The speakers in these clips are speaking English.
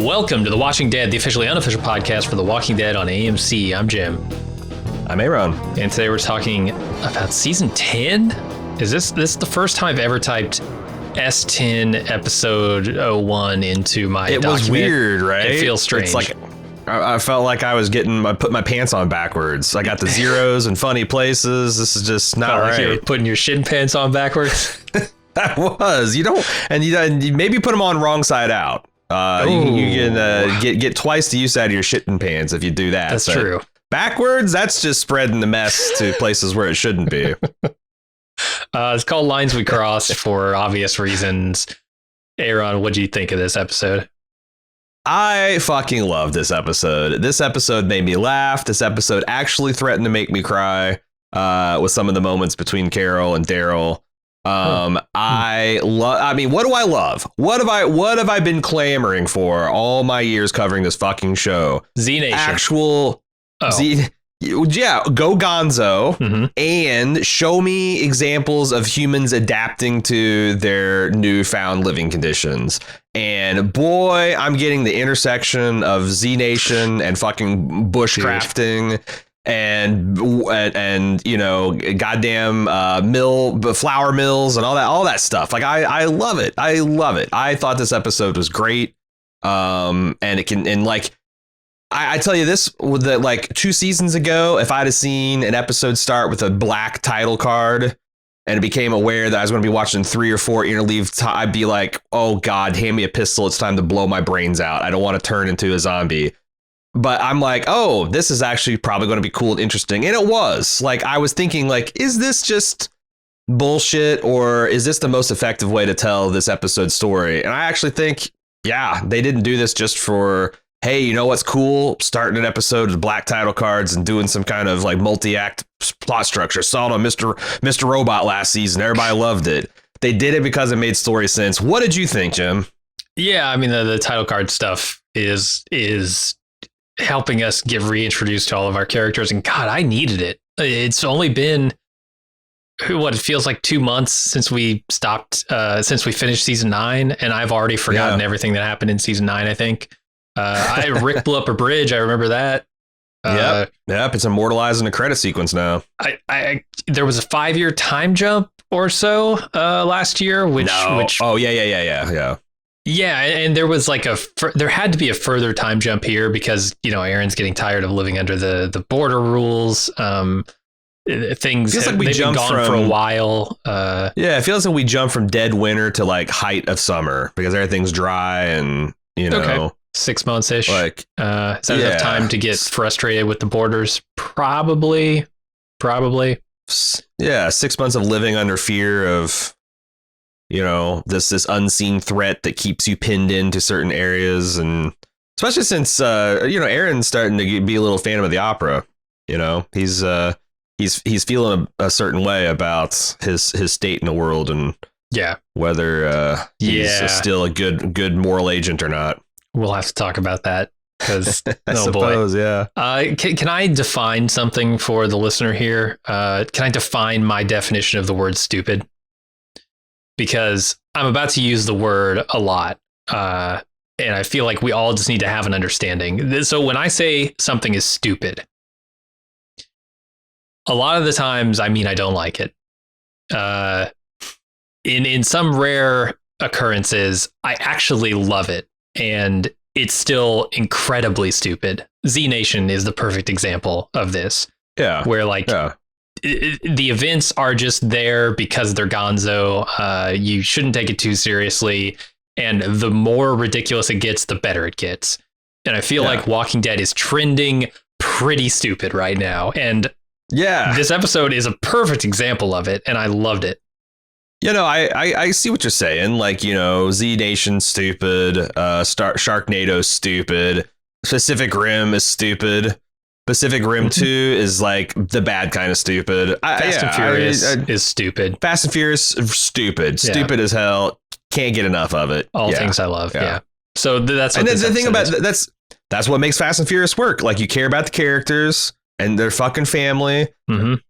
Welcome to The Walking Dead, the officially unofficial podcast for The Walking Dead on AMC. I'm Jim. I'm Aaron. And today we're talking about season 10? Is this the first time I've ever typed S10 episode 01 into my document? It was weird, right? It feels strange. It's like I felt like I put my pants on backwards. I got the zeros in funny places. This is just not right. Like you were putting your shin pants on backwards. That was. You maybe put them on wrong side out. You can get twice the use out of your shitting pants if you do that. That's true. Backwards, that's just spreading the mess to places where it shouldn't be. It's called Lines We Cross for obvious reasons. Aaron, what do you think of this episode? I fucking love this episode. This episode made me laugh. This episode actually threatened to make me cry with some of the moments between Carol and Daryl. I mean, what do I love? What have I been clamoring for all my years covering this fucking show? Z Nation. Actual Z. Yeah, go Gonzo and show me examples of humans adapting to their newfound living conditions. And boy, I'm getting the intersection of Z Nation and fucking bushcrafting. And you know, goddamn flour mills and all that stuff. Like I love it. I thought this episode was great. And it can, and like I tell you this, that like 2 seasons ago, if I'd have seen an episode start with a black title card and became aware that I was going to be watching 3 or 4 interleave, I'd be like, oh God, hand me a pistol. It's time to blow my brains out. I don't want to turn into a zombie. But I'm like, oh, this is actually probably going to be cool and interesting. And it was. Like, I was thinking, like, is this just bullshit, or is this the most effective way to tell this episode's story? And I actually think, yeah, they didn't do this just for, hey, you know what's cool? Starting an episode with black title cards and doing some kind of like multi-act plot structure. Saw it on Mr. Robot last season. Everybody loved it. They did it because it made story sense. What did you think, Jim? Yeah, I mean, the title card stuff is helping us get reintroduced to all of our characters, and God, I needed it. It's only been what it feels like 2 months since we finished season 9, and I've already forgotten everything that happened in season 9. I think Rick blew up a bridge. I remember that. Yep, it's immortalized in the credit sequence now. There was a 5-year time jump or so last year, which Yeah, and there was like there had to be a further time jump here because, you know, Aaron's getting tired of living under the border rules. Things feels like they've been gone for a while. Yeah, it feels like we jump from dead winter to like height of summer because everything's dry and, you know. 6 months ish. Like, is that enough time to get frustrated with the borders? Probably. Yeah, 6 months of living under fear of, you know, this unseen threat that keeps you pinned into certain areas, and especially since you know, Aaron's starting to be a little fan of the opera. You know, he's feeling a certain way about his state in the world, and whether he's still a good moral agent or not. We'll have to talk about that because I suppose. Can I define something for the listener here? Can I define my definition of the word stupid? Because I'm about to use the word a lot, and I feel like we all just need to have an understanding. So when I say something is stupid, a lot of the times, I mean, I don't like it. In some rare occurrences, I actually love it, and it's still incredibly stupid. Z Nation is the perfect example of this. Yeah. Where the events are just there because they're gonzo. You shouldn't take it too seriously. And the more ridiculous it gets, the better it gets. And I feel like Walking Dead is trending pretty stupid right now. And this episode is a perfect example of it. And I loved it. You know, I see what you're saying. Like, you know, Z Nation stupid. Sharknado stupid. Pacific Rim is stupid. Pacific Rim 2 is like the bad kind of stupid. Fast and Furious is stupid. Fast and Furious, stupid. Yeah. Stupid as hell. Can't get enough of it. All things I love. Yeah. So that's what the thing about that's what makes Fast and Furious work. Like, you care about the characters and their fucking family, and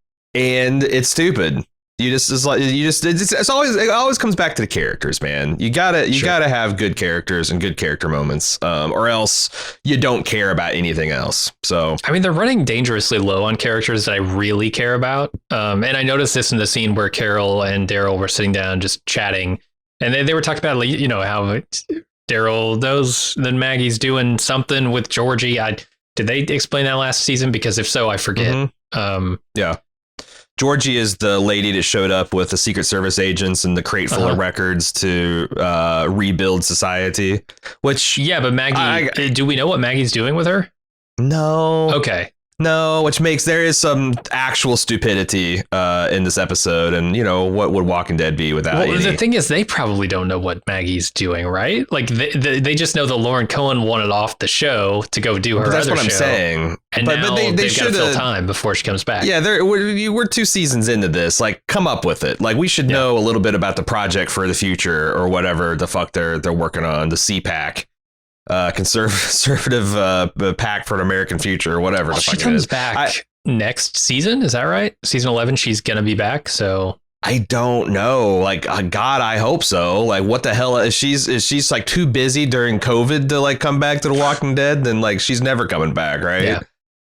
it's stupid. It always comes back to the characters, man. You gotta have good characters and good character moments, or else you don't care about anything else. So I mean, they're running dangerously low on characters that I really care about. And I noticed this in the scene where Carol and Daryl were sitting down just chatting, and they were talking about, you know, how Daryl knows that Maggie's doing something with Georgie. Did they explain that last season? Because if so, I forget. Yeah. Georgie is the lady that showed up with the Secret Service agents and the crate full of records to rebuild society. Which, yeah, but Maggie, do we know what Maggie's doing with her? No. Okay. No, which makes there is some actual stupidity in this episode, and you know what would Walking Dead be without? Well, the thing is, they probably don't know what Maggie's doing, right? Like they just know that Lauren Cohen wanted off the show to go do her. That's what I'm show, saying. And but now they should fill time before she comes back. Yeah, we're 2 seasons into this. Like, come up with it. Like, we should know a little bit about the project for the future or whatever the fuck they're working on, the CPAC. Conservative pack for an American future or whatever. Well, she comes back next season. Is that right? Season 11. She's going to be back. So I don't know. Like, God, I hope so. Like, what the hell is she's like too busy during COVID to like come back to The Walking Dead? Then like she's never coming back. Right. Yeah.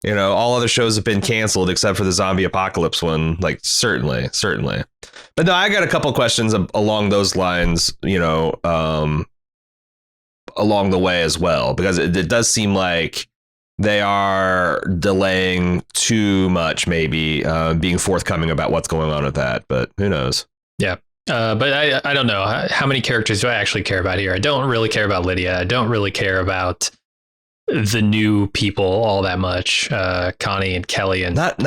You know, all other shows have been canceled except for the zombie apocalypse one. Like, certainly. But no, I got a couple of questions along those lines, you know, along the way as well, because it does seem like they are delaying too much, maybe being forthcoming about what's going on with that. But who knows? Yeah. But I don't know. How many characters do I actually care about here? I don't really care about Lydia. I don't really care about the new people all that much. Connie and Kelly and not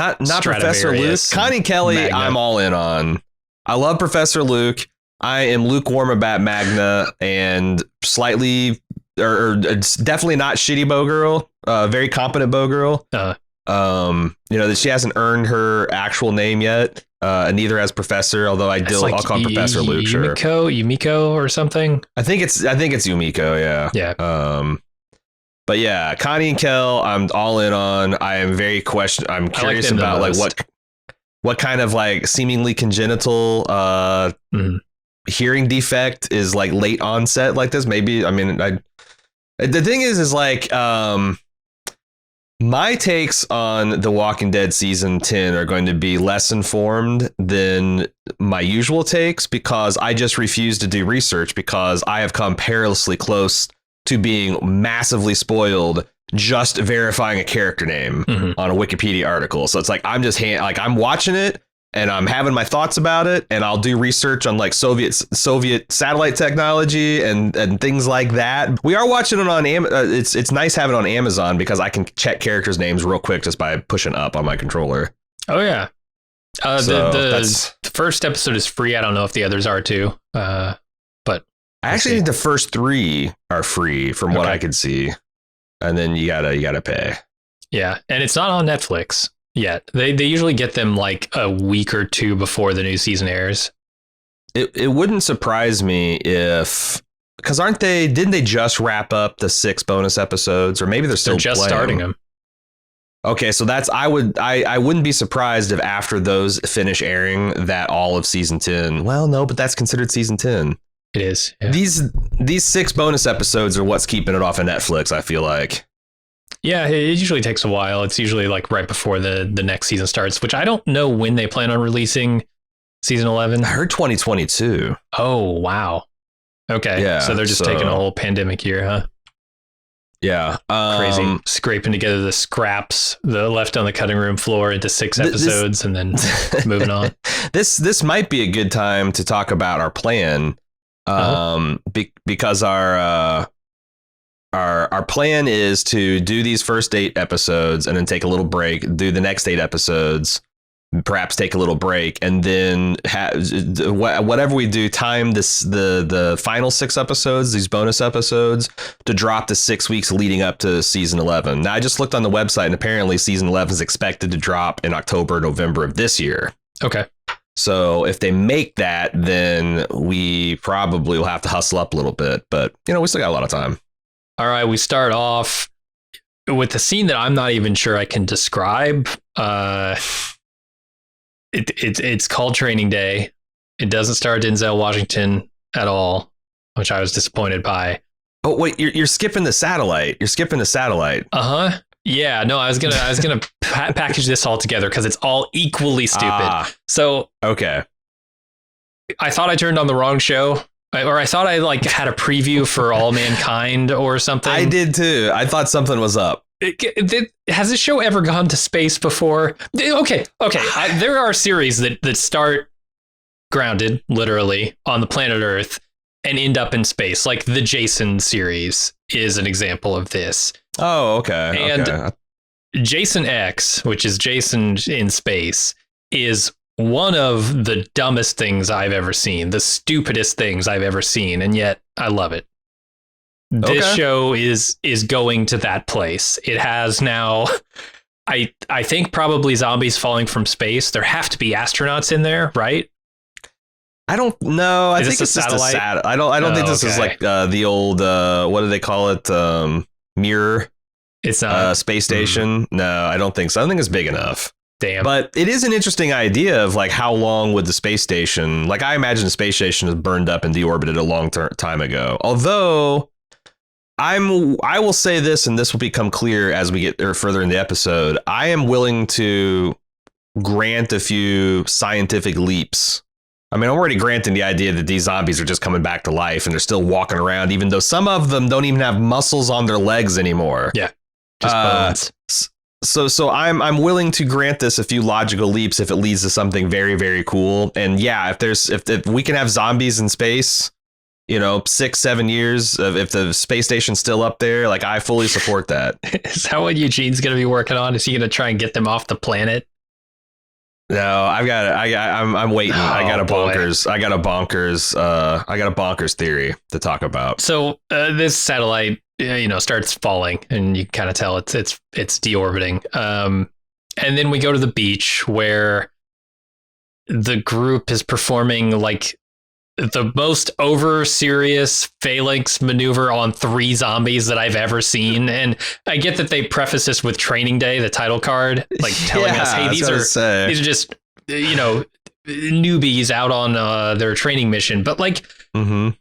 Professor Luke. Connie and Kelly, Magna. I'm all in on. I love Professor Luke. I am lukewarm about Magna and slightly, or it's definitely not shitty bow girl. Very competent bow girl. You know that she hasn't earned her actual name yet. And neither has Professor. Although I'll call Professor Luke. Yumiko or something. I think it's Yumiko. Yeah. Yeah. But yeah, Connie and Kel, I'm all in on. I'm curious about like what kind of like seemingly congenital hearing defect is like late onset like this. Maybe, I mean, the thing is like, my takes on The Walking Dead season 10 are going to be less informed than my usual takes because I just refuse to do research because I have come perilously close to being massively spoiled just verifying a character name on a Wikipedia article. So it's like, I'm watching it and I'm having my thoughts about it, and I'll do research on like Soviet satellite technology and things like that. We are watching it on it's nice having it on Amazon because I can check characters' names real quick just by pushing up on my controller. Oh yeah. The first episode is free. I don't know if the others are too. But I actually think the first 3 are free from what I could see, and then you gotta pay. Yeah, and it's not on Netflix yet. They usually get them like a week or 2 before the new season airs. It wouldn't surprise me if, because didn't they just wrap up the 6 bonus episodes, or maybe they're just starting them. Okay, so I wouldn't be surprised if after those finish airing that all of season 10. Well, no, but that's considered season 10. It is. Yeah. These 6 bonus episodes are what's keeping it off of Netflix, I feel like. Yeah, it usually takes a while. It's usually like right before the next season starts, which I don't know when they plan on releasing season 11. I heard 2022. Oh, wow. Okay. Yeah. So they're just taking a whole pandemic year, huh? Yeah. Crazy. Scraping together the scraps left on the cutting room floor into 6 episodes and then moving on. This might be a good time to talk about our plan. Because our plan is to do these first 8 episodes and then take a little break, do the next 8 episodes, perhaps take a little break, and then whatever we do, time the final 6 episodes, these bonus episodes, to drop the 6 weeks leading up to season 11. Now, I just looked on the website, and apparently season 11 is expected to drop in October, November of this year. Okay. So if they make that, then we probably will have to hustle up a little bit. But, you know, we still got a lot of time. All right. We start off with a scene that I'm not even sure I can describe. It's called Training Day. It doesn't star Denzel Washington at all, which I was disappointed by. Oh wait, you're skipping the satellite. You're skipping the satellite. Uh-huh. Yeah, no, I was gonna package this all together because it's all equally stupid. So okay, I thought I turned on the wrong show, or I thought I like had a preview for All Mankind or something. I did too. I thought something was up. Has this show ever gone to space before? Okay. There are series that start grounded, literally, on the planet Earth and end up in space. Like the Jason series is an example of this. Oh, okay. And Jason X, which is Jason in space, is one of the dumbest things I've ever seen, the stupidest things I've ever seen, and yet I love it. This show is going to that place. It has now, I think probably zombies falling from space. There have to be astronauts in there, right? I don't know. I think it's just a satellite. I don't think this is like the old what do they call it? Mirror. It's not space station. No, I don't think so. I don't think it's big enough. Damn. But it is an interesting idea of like how long would the space station? Like I imagine the space station is burned up and deorbited a long time ago. Although I will say this, and this will become clear as we get further in the episode. I am willing to grant a few scientific leaps. I mean, I'm already granting the idea that these zombies are just coming back to life and they're still walking around, even though some of them don't even have muscles on their legs anymore. Yeah, just bones. So I'm willing to grant this a few logical leaps if it leads to something very, very cool. And yeah, if we can have zombies in space, 6-7 years if the space station's still up there, like I fully support that. Is that what Eugene's going to be working on? Is he going to try and get them off the planet? No, I'm waiting. Oh, I got a bonkers theory to talk about. So this satellite, starts falling, and you kind of tell it's deorbiting. And then we go to the beach where the group is performing like the most over serious phalanx maneuver on 3 zombies that I've ever seen. And I get that they preface this with Training Day, the title card, like telling us, hey, these are just, newbies out on their training mission. But like,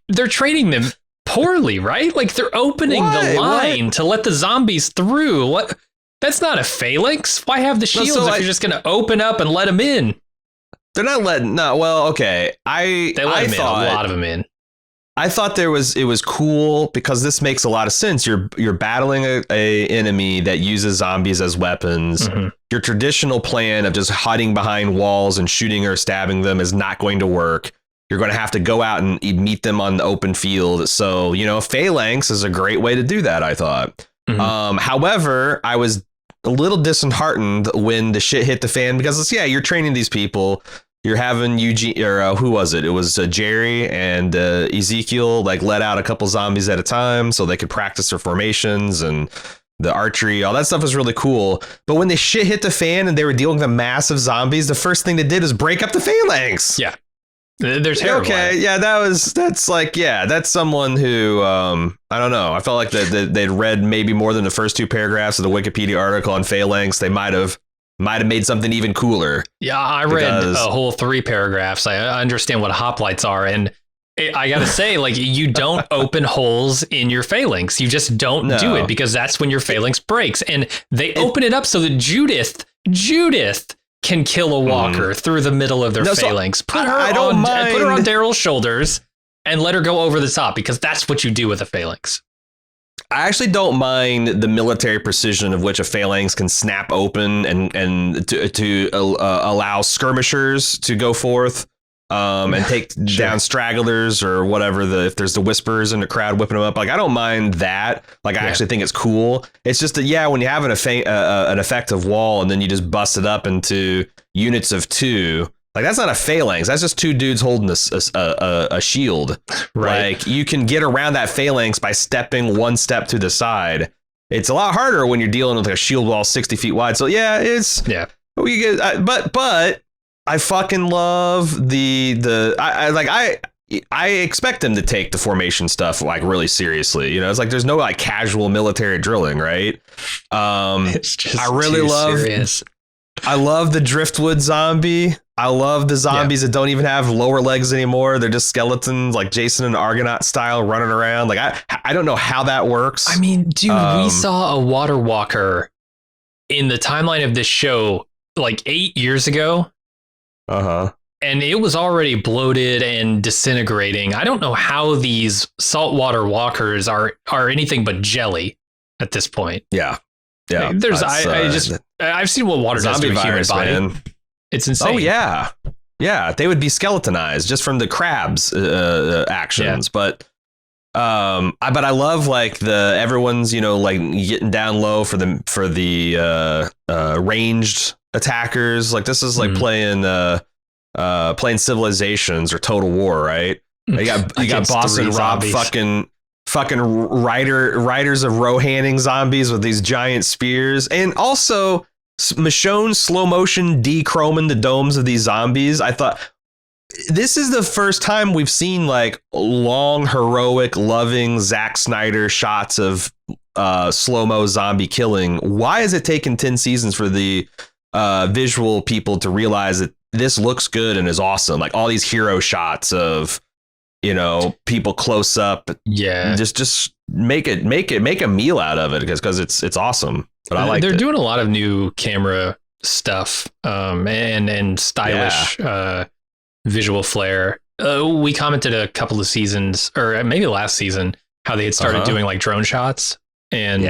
they're training them poorly, right? Like they're opening the line to let the zombies through. What? That's not a phalanx. Why have the shields if you're just going to open up and let them in? They're not letting. No, well, okay. They let a lot of them in. I thought it was cool because this makes a lot of sense. You're battling a enemy that uses zombies as weapons. Your traditional plan of just hiding behind walls and shooting or stabbing them is not going to work. You're going to have to go out and meet them on the open field. So, phalanx is a great way to do that, I thought. However, I was a little disheartened when the shit hit the fan because, you're training these people. You're having Eugene, or who was it? It was Jerry and Ezekiel, like let out a couple zombies at a time so they could practice their formations and the archery. All that stuff was really cool. But when the shit hit the fan and they were dealing with massive zombies, the first thing they did is break up the phalanx. Yeah. They're terrible. Okay, yeah, that's someone who, I don't know. I felt like they'd read maybe more than the first 2 paragraphs of the Wikipedia article on phalanx. They might have made something even cooler. Yeah, I read a whole 3 paragraphs. I understand what hoplites are. And I got to say, like, you don't open holes in your phalanx. You just don't do it because that's when your phalanx breaks. And they open it up so that Judith can kill a walker through the middle of their phalanx. Put her on Daryl's shoulders and let her go over the top because that's what you do with a phalanx. I actually don't mind the military precision of which a phalanx can snap open and to allow skirmishers to go forth and take down stragglers or whatever. If there's the whispers in the crowd whipping them up, like I don't mind that. Like I actually think it's cool. It's just that when you have an effective wall and then you just bust it up into units of 2. Like that's not a phalanx. That's just 2 dudes holding a shield. Right. Like you can get around that phalanx by stepping 1 step to the side. It's a lot harder when you're dealing with a shield wall 60 feet wide. So but I fucking love I expect them to take the formation stuff like really seriously. It's like there's no like casual military drilling, right? It's just I really love serious. I love the driftwood zombie. I love the zombies that don't even have lower legs anymore. They're just skeletons, like Jason and Argonaut style, running around. Like I don't know how that works. I mean, dude, we saw a water walker in the timeline of this show like 8 years ago. And it was already bloated and disintegrating. I don't know how these saltwater walkers are anything but jelly at this point. Yeah. I've seen what water does to a human body. Man. It's insane. Oh yeah. Yeah, they would be skeletonized just from the crabs actions. But I love like everyone's, like getting down low for the ranged attackers. Like this is like playing Civilizations or Total War, right? You got Boss and Rob fucking riders of Rohanning zombies with these giant spears, and also Michonne slow motion dechroming the domes of these zombies. I thought this is the first time we've seen like long, heroic, loving Zack Snyder shots of slow-mo zombie killing. Why has it taken 10 seasons for the visual people to realize that this looks good and is awesome? Like all these hero shots of, people close up. Yeah. Just make a meal out of it because it's awesome. But I like they're doing a lot of new camera stuff and stylish visual flair. We commented a couple of seasons, or maybe last season, how they had started doing like drone shots. And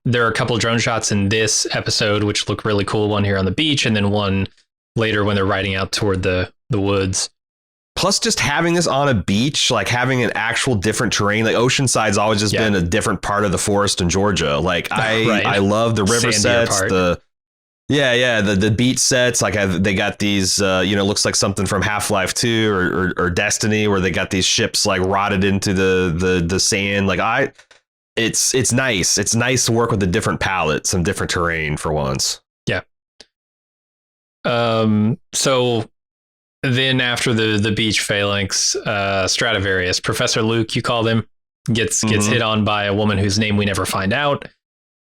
there are a couple of drone shots in this episode which look really cool. One here on the beach, and then one later when they're riding out toward the woods. Plus, just having this on a beach, like having an actual different terrain, like Oceanside's always just been a different part of the forest in Georgia. Like I love the river sets, the beach sets. Like they got these, looks like something from Half-Life 2 or Destiny, where they got these ships like rotted into the sand. Like it's nice. It's nice to work with a different palette, some different terrain for once. Yeah. So then after the beach phalanx, Stradivarius, Professor Luke, you called him, gets hit on by a woman whose name we never find out.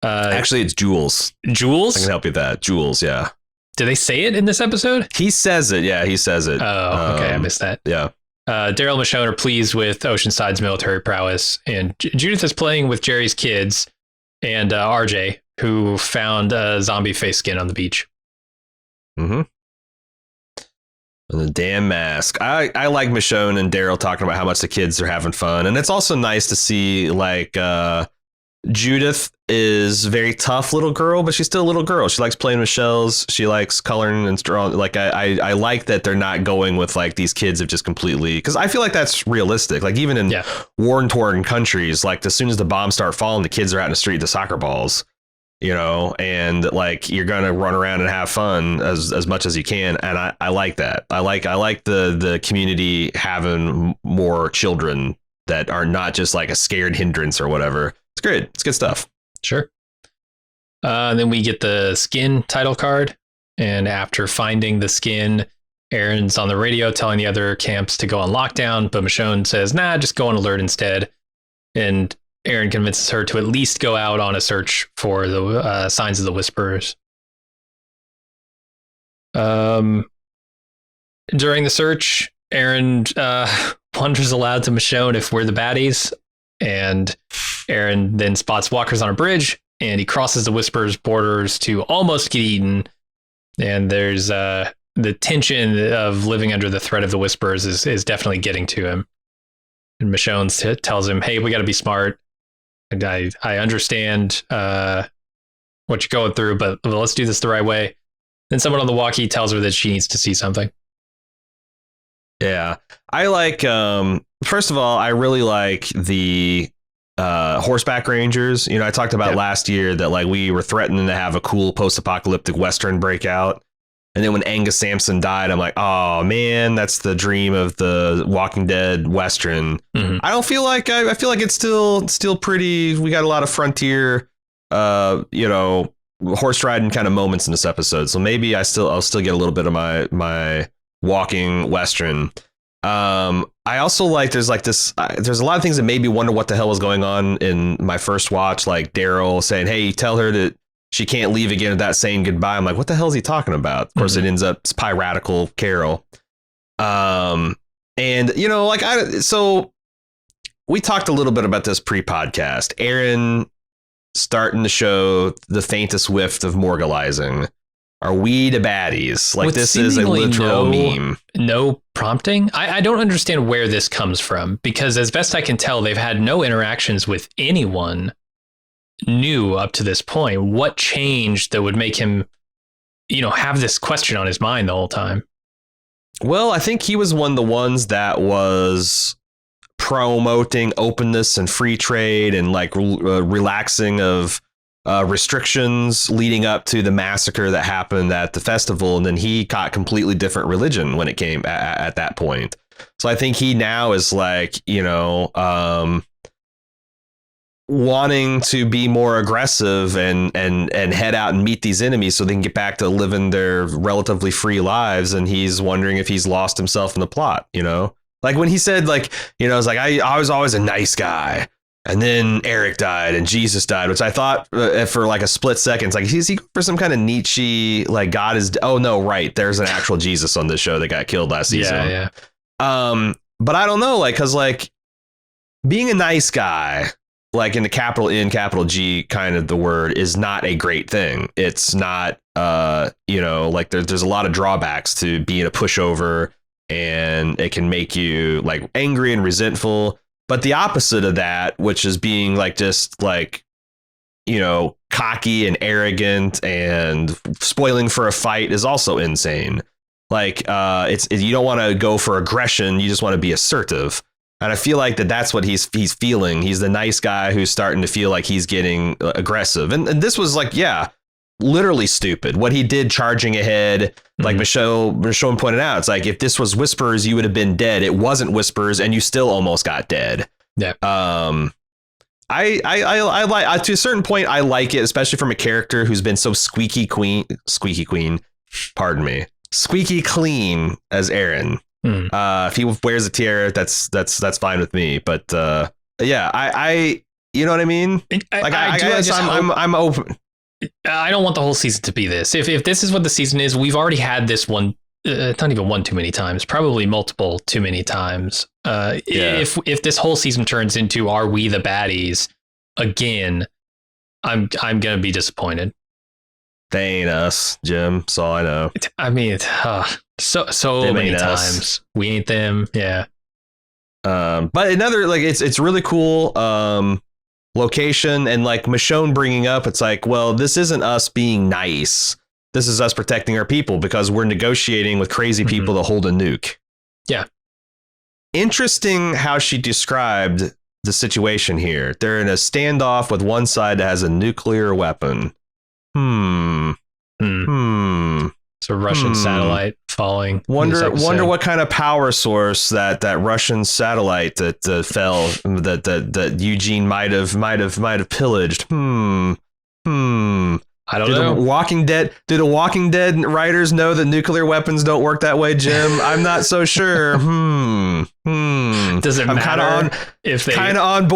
Actually, it's Jules. Jules? I can help you with that. Jules, yeah. Did they say it in this episode? He says it. Yeah, he says it. Oh, okay. I missed that. Yeah. Daryl and Michonne are pleased with Oceanside's military prowess, and Judith is playing with Jerry's kids and RJ, who found a zombie face skin on the beach. Mm-hmm. And the damn mask. I like Michonne and Daryl talking about how much the kids are having fun. And it's also nice to see like Judith is a very tough little girl, but she's still a little girl. She likes playing with shells. She likes coloring and drawing. Like I like that they're not going with like these kids have just completely, because I feel like that's realistic. Like even in war-torn countries, like as soon as the bombs start falling, the kids are out in the street, the soccer balls. And like you're gonna run around and have fun as much as you can, and I like that. I like the community having more children that are not just like a scared hindrance or whatever. It's great. It's good stuff. Sure. Then we get the skin title card, and after finding the skin, Aaron's on the radio telling the other camps to go on lockdown, but Michonne says, "Nah, just go on alert instead." And Aaron convinces her to at least go out on a search for the signs of the Whisperers. During the search, Aaron wonders aloud to Michonne if we're the baddies, and Aaron then spots walkers on a bridge, and he crosses the Whisperers' borders to almost get eaten. And there's the tension of living under the threat of the Whisperers is definitely getting to him. And Michonne tells him, "Hey, we got to be smart. And I understand what you're going through, but let's do this the right way." Then someone on the walkie tells her that she needs to see something. Yeah, I like. First of all, I really like the horseback rangers. I talked about last year that like we were threatening to have a cool post-apocalyptic Western breakout. And then when Angus Sampson died, I'm like, oh man, that's the dream of the Walking Dead Western. Mm-hmm. I don't feel like I feel like it's still pretty. We got a lot of frontier, horse riding kind of moments in this episode. So maybe I'll still get a little bit of my walking Western. I also like there's a lot of things that made me wonder what the hell was going on in my first watch. Like Daryl saying, "Hey, tell her that she can't leave again without saying goodbye. I'm like, what the hell is he talking about? Of course, it ends up it's piratical Carol. And you know, like so we talked a little bit about this pre-podcast. Aaron starting to show the faintest whiff of morgalizing. Are we the baddies? Like, this is a literal meme. No prompting. I don't understand where this comes from, because as best I can tell, they've had no interactions with anyone new up to this point. What changed that would make him, you know, have this question on his mind the whole time? Well, I think he was one of the ones that was promoting openness and free trade and like relaxing of restrictions leading up to the massacre that happened at the festival. And then he got completely different religion when it came at that point. So I think he now is like, you know, wanting to be more aggressive and head out and meet these enemies so they can get back to living their relatively free lives. And he's wondering if he's lost himself in the plot, you know, like when he said, like, you know, it's like, I was always a nice guy. And then Eric died and Jesus died, which I thought for like a split second, it's like, is he for some kind of Nietzsche, like God is, oh no, right. There's an actual Jesus on this show that got killed last season. Yeah. But I don't know, like, cause like being a nice guy, like in the capital N, capital G kind of the word, is not a great thing. It's not, you know, like there's a lot of drawbacks to being a pushover, and it can make you like angry and resentful. But the opposite of that, which is being like just like, you know, cocky and arrogant and spoiling for a fight, is also insane. Like you don't want to go for aggression. You just want to be assertive. And I feel like that's what he's feeling. He's the nice guy who's starting to feel like he's getting aggressive. And this was like, yeah, literally stupid. What he did charging ahead, like Michelle pointed out, it's like, if this was Whispers, you would have been dead. It wasn't Whispers, and you still almost got dead. Yeah. I like, to a certain point, I like it, especially from a character who's been so squeaky clean, squeaky clean as Aaron. If he wears a tiara, that's fine with me. But yeah, I you know what I mean? I'm open. I don't want the whole season to be this. If this is what the season is, we've already had this one. Not even one too many times, probably multiple too many times. If this whole season turns into "Are we the baddies?" again, I'm gonna be disappointed. They ain't us, Jim. That's all I know. I mean, so many times we ain't them. Yeah. But another, like, it's really cool. Location, and like Michonne bringing up, it's like, well, this isn't us being nice. This is us protecting our people because we're negotiating with crazy people to hold a nuke. Yeah. Interesting how she described the situation here. They're in a standoff with one side that has a nuclear weapon. It's a Russian satellite falling. Wonder what kind of power source that Russian satellite that fell that Eugene might have pillaged. I don't know. Do the Walking Dead writers know that nuclear weapons don't work that way, Jim? I'm not so sure. Does it matter if they kind of on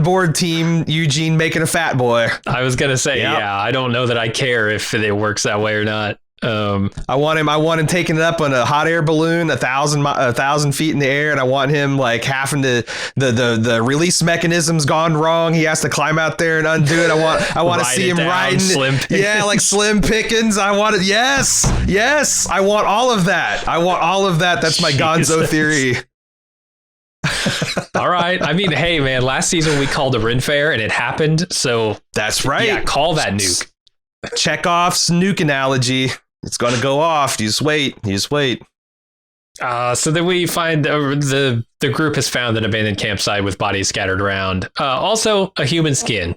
board team Eugene making a fat boy? I was gonna say, yeah, I don't know that I care if it works that way or not. I want him taking it up on a hot air balloon 1,000 feet in the air, and I want him like having to the release mechanism's gone wrong. He has to climb out there and undo it. I want to see him riding. Yeah, like Slim Pickens. I want it. Yes. I want all of that. That's my Gonzo theory. All right. I mean, hey man, last season we called a Ren Fair and it happened. So that's right. Yeah, call that nuke. Chekhov's nuke analogy. It's going to go off. You just wait. So then we find the group has found an abandoned campsite with bodies scattered around. Also, a human skin.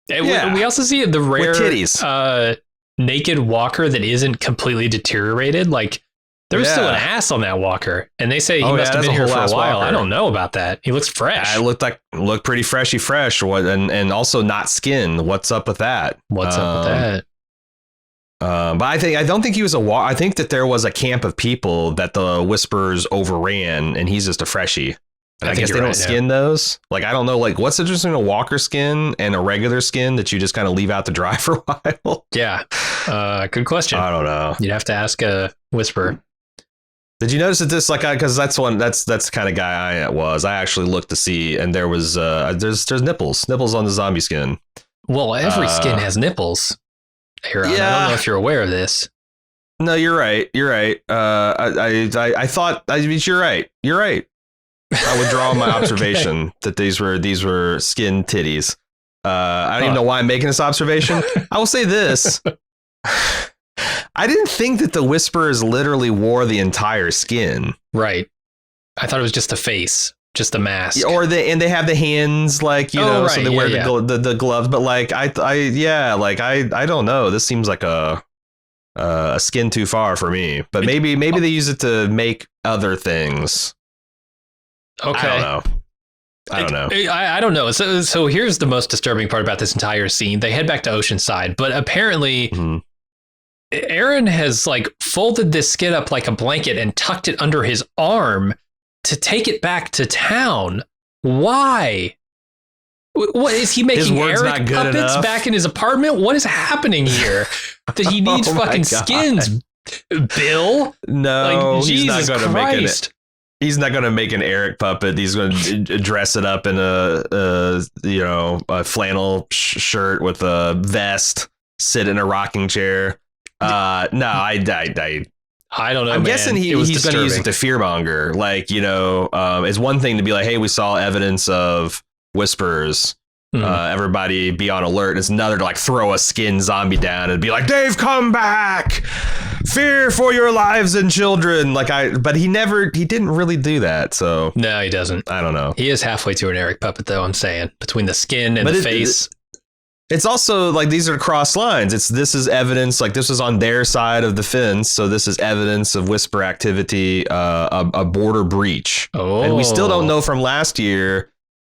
Yeah. We also see the rare naked walker that isn't completely deteriorated. Like, there was still an ass on that walker, and they say he must have been here for a while. Walker. I don't know about that. He looks fresh. It looked pretty fresh. And also not skin. What's up with that? But I don't think he was I think that there was a camp of people that the Whispers overran, and he's just a freshie. I guess they don't skin those. Like, I don't know, like, what's interesting a walker skin and a regular skin that you just kind of leave out to dry for a while? Yeah. Good question. I don't know. You'd have to ask a Whisperer. Did you notice that this, like, because that's the kind of guy I was. I actually looked to see, and there was there's nipples on the zombie skin. Well, every skin has nipples. Aaron, I don't know if you're aware of this. No, you're right. I thought. I mean, you're right. I would draw my observation that these were skin titties. I don't even know why I'm making this observation. I will say this. I didn't think that the Whisperers literally wore the entire skin. Right. I thought it was just the face, just the mask. Or they have the hands, like, you know, right. So they wear the gloves. But like, I don't know. This seems like a skin too far for me. But maybe they use it to make other things. Okay. I don't know. I don't know. So here's the most disturbing part about this entire scene. They head back to Oceanside, but apparently Aaron has like folded this skin up like a blanket and tucked it under his arm to take it back to town. Why? What is he making Eric puppets back in his apartment? What is happening here? That he needs fucking skins, Bill? No, like, Jesus Christ. He's not going to make an Eric puppet. He's going to dress it up in a flannel shirt with a vest, sit in a rocking chair. No, I don't know. I'm guessing he's going to use it to fearmonger. Like, you know, it's one thing to be like, hey, we saw evidence of Whisperers. Everybody be on alert. It's another to like throw a skin zombie down and be like, Dave, come back. Fear for your lives and children. But he didn't really do that. So no, he doesn't. I don't know. He is halfway to an Eric puppet, though. I'm saying between the skin and the face. It's also like these are cross lines. This is evidence, like this is on their side of the fence. So this is evidence of Whisper activity, a border breach. Oh. And we still don't know from last year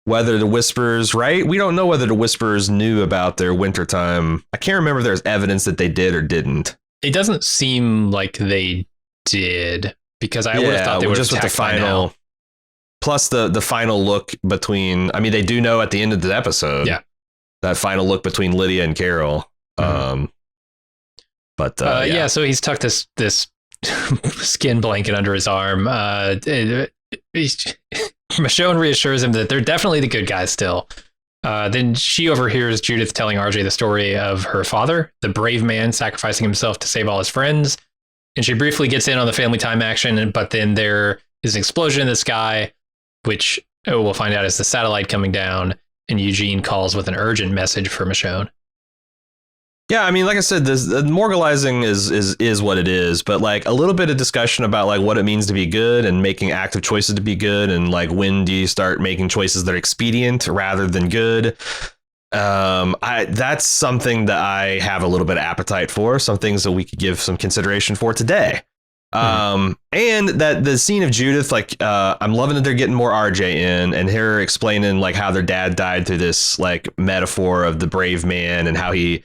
whether the Whisperers, right? We don't know whether the Whisperers knew about their wintertime. I can't remember if there's evidence that they did or didn't. It doesn't seem like they did, because I would have thought they would just with the final. Plus the final look between, I mean, they do know at the end of the episode. Yeah. That final look between Lydia and Carol. So he's tucked this skin blanket under his arm. Michonne reassures him that they're definitely the good guys still. Then she overhears Judith telling RJ the story of her father, the brave man sacrificing himself to save all his friends. And she briefly gets in on the family time action, but then there is an explosion in the sky, which we'll find out is the satellite coming down. And Eugene calls with an urgent message for Michonne. Yeah, I mean, like I said, this moralizing is what it is, but like a little bit of discussion about like what it means to be good and making active choices to be good, and like when do you start making choices that are expedient rather than good. That's something that I have a little bit of appetite for. Some things that we could give some consideration for today. And that the scene of Judith, like, I'm loving that they're getting more RJ in and her explaining like how their dad died through this like metaphor of the brave man and how he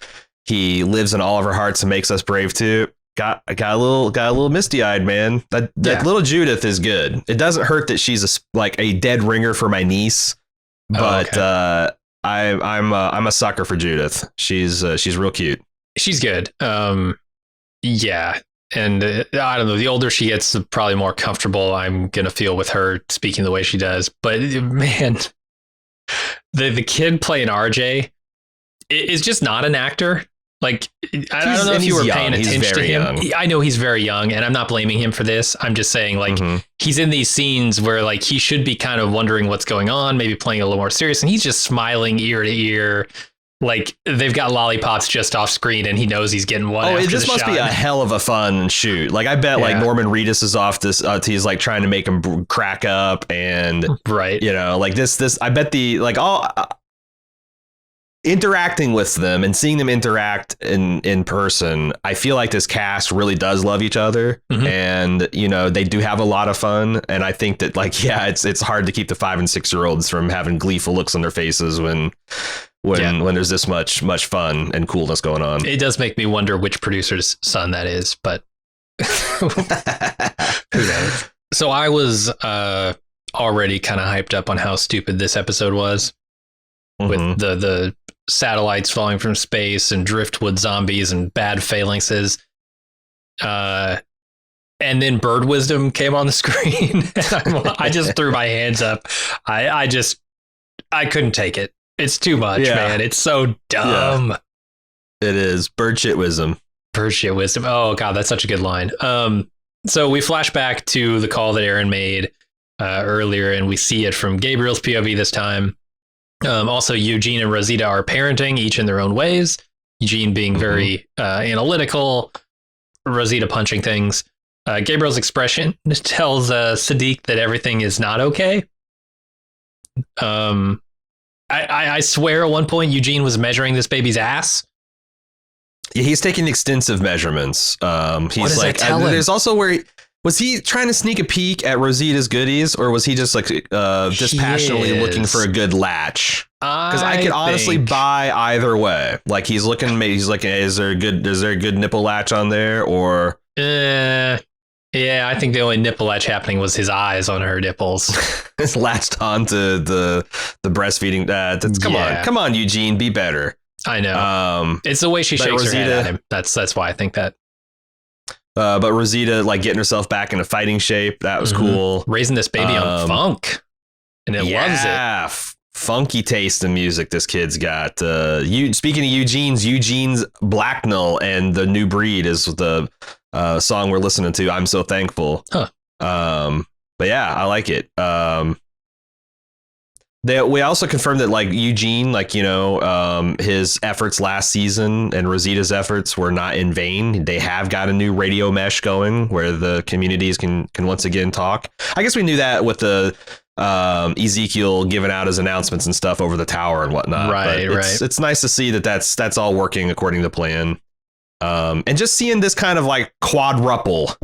lives in all of our hearts and makes us brave too. Got a little misty eyed, man. That little Judith is good. It doesn't hurt that she's a dead ringer for my niece, but I'm a sucker for Judith. She's real cute. She's good. Yeah. And I don't know, the older she gets, the probably more comfortable I'm going to feel with her speaking the way she does. But man, the kid playing RJ is just not an actor. Like, I don't know if you were paying attention to him. Young. I know he's very young, and I'm not blaming him for this. I'm just saying, like, he's in these scenes where, like, he should be kind of wondering what's going on, maybe playing a little more serious, and he's just smiling ear to ear. Like, they've got lollipops just off screen, and he knows he's getting one. Oh, this must be a hell of a fun shoot. Like, I bet, like, Norman Reedus is off this. He's like trying to make him crack up, and you know, like this. I bet all interacting with them and seeing them interact in person. I feel like this cast really does love each other, and you know, they do have a lot of fun. And I think that, like, it's hard to keep the 5 and 6 year olds from having gleeful looks on their faces when there's this much fun and coolness going on. It does make me wonder which producer's son that is, but who knows? So I was already kind of hyped up on how stupid this episode was, with the satellites falling from space and driftwood zombies and bad phalanxes. And then bird wisdom came on the screen. I just threw my hands up. I couldn't take it. It's too much, man. It's so dumb. Yeah. It is. Bird shit wisdom. Bird shit wisdom. Oh God, that's such a good line. So we flash back to the call that Aaron made earlier, and we see it from Gabriel's POV this time. Also, Eugene and Rosita are parenting, each in their own ways. Eugene being very analytical, Rosita punching things. Gabriel's expression tells Sadiq that everything is not okay. I swear at one point Eugene was measuring this baby's ass. Yeah, he's taking extensive measurements. He's like, there's also where was he trying to sneak a peek at Rosita's goodies, or was he just like dispassionately looking for a good latch? Because I could honestly buy either way. Like he's looking, is there a good nipple latch on there, or? Yeah, I think the only nipple latch happening was his eyes on her nipples. It's latched onto the breastfeeding. Come on, Eugene, be better. I know. It's the way she shakes her head at him. That's why I think that. But Rosita, like getting herself back into fighting shape, that was cool. Raising this baby on funk, and it loves it. Funky taste in music this kid's got. Speaking of Eugene's Blacknell and the New Breed is the song we're listening to. I'm so thankful. Huh. But yeah, I like it. We also confirmed that like Eugene, like, his efforts last season and Rosita's efforts were not in vain. They have got a new radio mesh going where the communities can once again talk. I guess we knew that with the Ezekiel giving out his announcements and stuff over the tower and whatnot. Right. It's nice to see that that's all working according to plan. And just seeing this kind of like quadruple,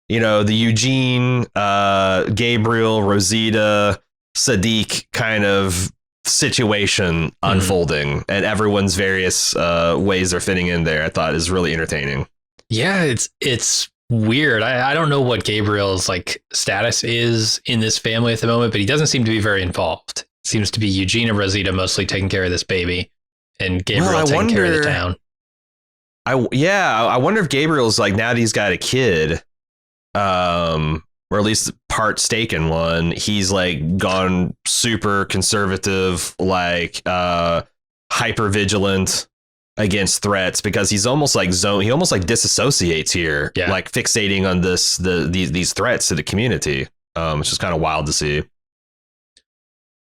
the Eugene, Gabriel, Rosita, Sadiq kind of situation unfolding, and everyone's various ways they're fitting in there, I thought is really entertaining. Yeah, it's weird. I don't know what Gabriel's like status is in this family at the moment, but he doesn't seem to be very involved. It seems to be Eugene and Rosita mostly taking care of this baby, and Gabriel taking care of the town. I wonder if Gabriel's like, now that he's got a kid, or at least part stake in one, he's like gone super conservative, like hyper vigilant against threats, because he's almost like he almost like disassociates here, like fixating on these threats to the community, which is kind of wild to see.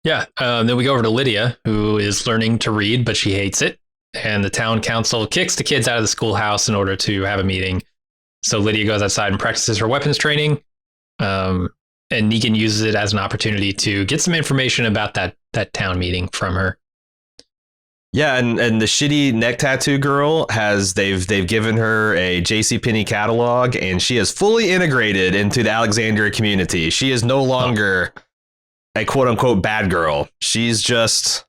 Yeah. Then we go over to Lydia, who is learning to read, but she hates it. And the town council kicks the kids out of the schoolhouse in order to have a meeting. So Lydia goes outside and practices her weapons training. And Negan uses it as an opportunity to get some information about that town meeting from her. Yeah, and the shitty neck tattoo girl they've given her a JCPenney catalog, and she is fully integrated into the Alexandria community. She is no longer a quote unquote bad girl. She's just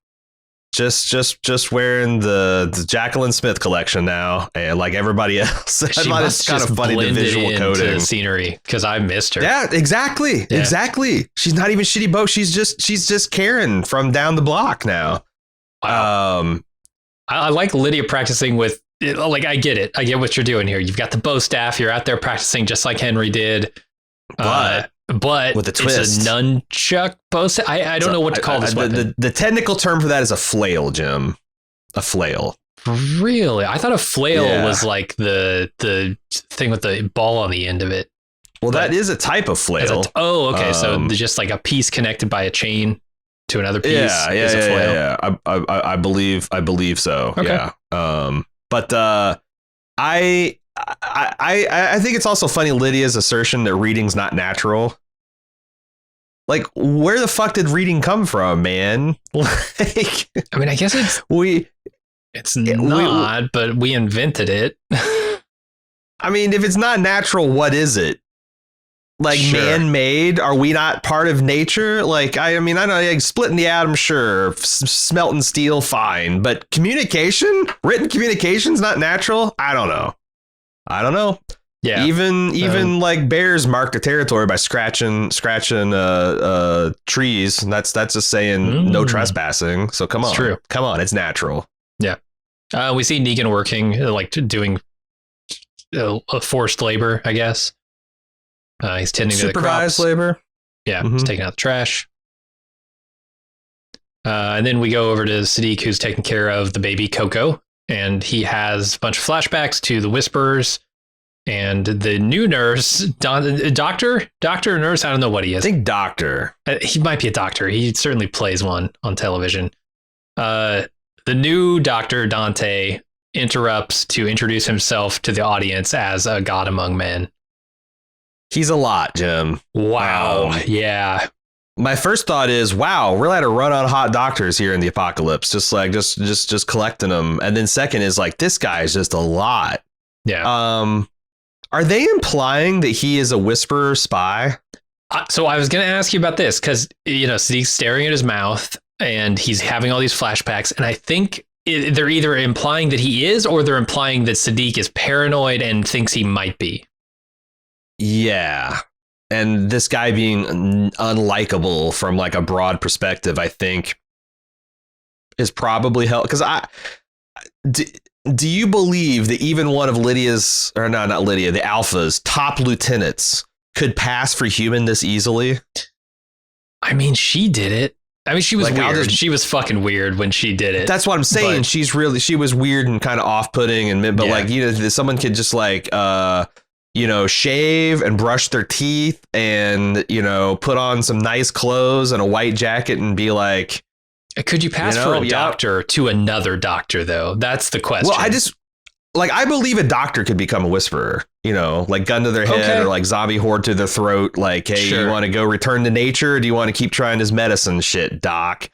wearing the Jacqueline Smith collection now, and like everybody else. She must kind of funny the visual coding the scenery, because I missed her. Yeah, exactly. She's not even shitty Bo. She's just Karen from down the block now. Wow. I like Lydia practicing with, like, I get it. I get what you're doing here. You've got the bow staff. You're out there practicing just like Henry did. But with a twist, it's a nunchuck bow staff. I don't know what to call this weapon. The technical term for that is a flail, Jim. A flail. Really? I thought a flail was like the thing with the ball on the end of it. Well, that is a type of flail. Okay. So just like a piece connected by a chain to another piece is a flail. Yeah. I believe so. Okay. Yeah. But I think it's also funny, Lydia's assertion that reading's not natural. Like, where the fuck did reading come from, man? Like, I mean, I guess it's not, but we invented it. I mean, if it's not natural, what is it? Like, man-made? Are we not part of nature? Like, I mean, I know, like, splitting the atom, sure. Smelting steel, fine. But written communication's not natural? I don't know. Yeah. Even like bears mark the territory by scratching trees. And that's just saying no trespassing. So come on. It's true. Come on, it's natural. Yeah. We see Negan working, like doing forced labor, I guess. He's tending to the crops. Supervised labor. Yeah, he's taking out the trash. And then we go over to Sadiq, who's taking care of the baby Coco, and he has a bunch of flashbacks to the Whisperers and the new nurse, doctor or nurse. I don't know what he is. I think doctor. He might be a doctor. He certainly plays one on television. The new Dr. Dante interrupts to introduce himself to the audience as a god among men. He's a lot, Jim. Wow. Yeah. My first thought is, wow, we're allowed to run on hot doctors here in the apocalypse, just collecting them. And then second is like, this guy is just a lot. Yeah. Are they implying that he is a Whisperer spy? So I was going to ask you about this because, Sadiq's staring at his mouth and he's having all these flashbacks. And I think they're either implying that he is, or they're implying that Sadiq is paranoid and thinks he might be. Yeah. And this guy being unlikable from like a broad perspective, I think is probably help. Because do you believe that even one of Lydia's, or no, not Lydia, the Alpha's top lieutenants could pass for human this easily? I mean, she did it. I mean, she was like, weird. She was fucking weird when she did it. That's what I'm saying. But she was weird and kind of off-putting. But like, someone could just like, shave and brush their teeth and, put on some nice clothes and a white jacket and be like, could you pass for a doctor to another doctor, though? That's the question. Well, I believe a doctor could become a Whisperer, like gun to their head or like zombie horde to their throat. Like, hey, you want to go return to nature? Or do you want to keep trying this medicine shit, doc?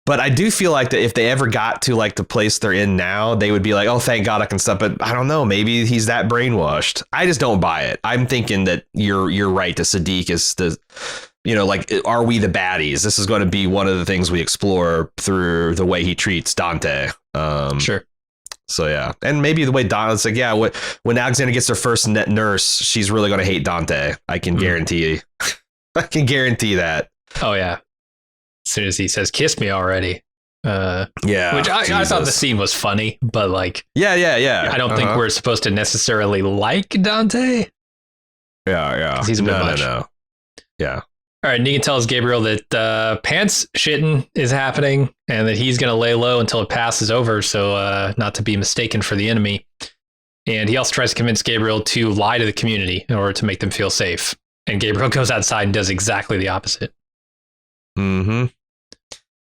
But I do feel like that if they ever got to like the place they're in now, they would be like, oh, thank God I can stop. But I don't know. Maybe he's that brainwashed. I just don't buy it. I'm thinking that you're right. The Sadiq is the, like, are we the baddies? This is going to be one of the things we explore through the way he treats Dante. Sure. So, yeah. And maybe the way Dante's like, yeah, when Alexander gets her first net nurse, she's really going to hate Dante. I can guarantee. I can guarantee that. Oh, yeah. As soon as he says, kiss me already. Yeah. Which I thought the scene was funny, but like. Yeah. I don't think we're supposed to necessarily like Dante. Yeah. He's a bit much. No. Yeah. All right. Negan tells Gabriel that pants shitting is happening and that he's going to lay low until it passes over. So not to be mistaken for the enemy. And he also tries to convince Gabriel to lie to the community in order to make them feel safe. And Gabriel goes outside and does exactly the opposite. Mm-hmm.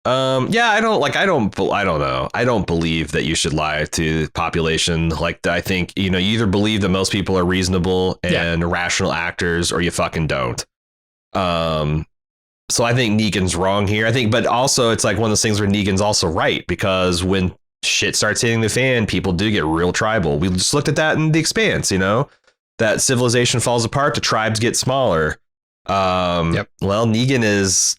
Yeah, I don't know. I don't believe that you should lie to the population. Like, I think, you either believe that most people are reasonable and rational actors, or you fucking don't. So I think Negan's wrong here. I think, but also it's like one of those things where Negan's also right, because when shit starts hitting the fan, people do get real tribal. We just looked at that in The Expanse, that civilization falls apart, the tribes get smaller. Well, Negan is,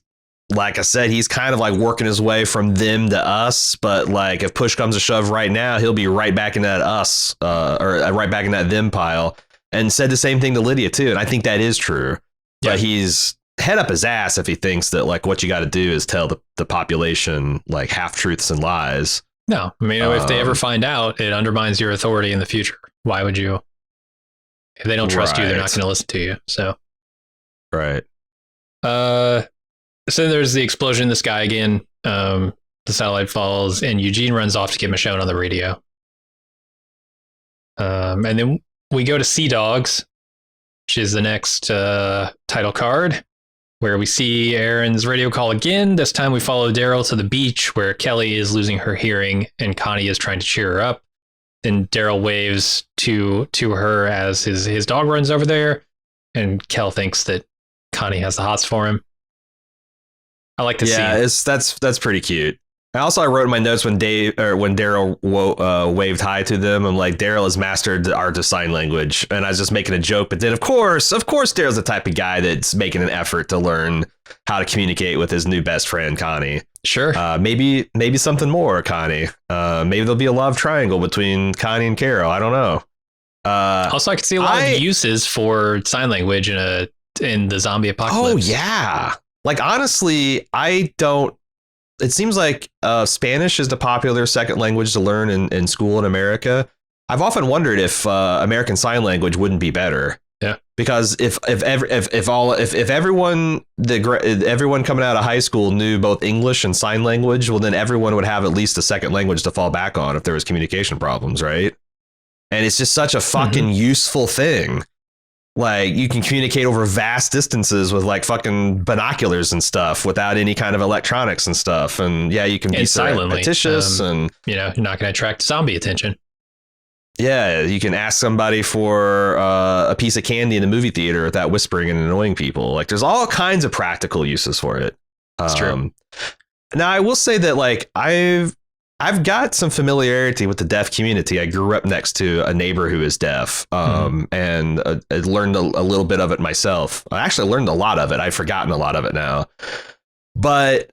like I said, he's kind of like working his way from them to us. But like, if push comes to shove right now, he'll be right back in that us or right back in that them pile. And said the same thing to Lydia, too. And I think that is true. Yeah. But he's head up his ass if he thinks that like what you got to do is tell the population like half truths and lies. No, I mean, if they ever find out, it undermines your authority in the future. Why would you? If they don't trust you, they're not going to listen to you. So. Right. So there's the explosion in the sky again. The satellite falls and Eugene runs off to get Michonne on the radio. And then we go to Sea Dogs, which is the next title card, where we see Aaron's radio call again. This time we follow Daryl to the beach where Kelly is losing her hearing and Connie is trying to cheer her up. Then Daryl waves to her as his dog runs over there, and Kel thinks that Connie has the hots for him. I like the scene. Yeah, that's pretty cute. I wrote in my notes when Daryl waved hi to them. I'm like, Daryl has mastered the art of sign language, and I was just making a joke. But then, of course, Daryl's the type of guy that's making an effort to learn how to communicate with his new best friend, Connie. Sure. Maybe something more, Connie. Maybe there'll be a love triangle between Connie and Carol. I don't know. Also, I could see a lot of uses for sign language in the zombie apocalypse. Oh yeah, like honestly, it seems like Spanish is the popular second language to learn in school in America. I've often wondered if American Sign Language wouldn't be better. Yeah, because if everyone coming out of high school knew both English and sign language, well, then everyone would have at least a second language to fall back on if there was communication problems, right? And it's just such a fucking useful thing. Like, you can communicate over vast distances with like fucking binoculars and stuff without any kind of electronics and stuff. And yeah, you can be surreptitious and you're not going to attract zombie attention. Yeah, you can ask somebody for a piece of candy in the movie theater without whispering and annoying people. Like, there's all kinds of practical uses for it. That's true. Now, I will say that like I've got some familiarity with the deaf community. I grew up next to a neighbor who is deaf, and I learned a little bit of it myself. I actually learned a lot of it. I've forgotten a lot of it now, but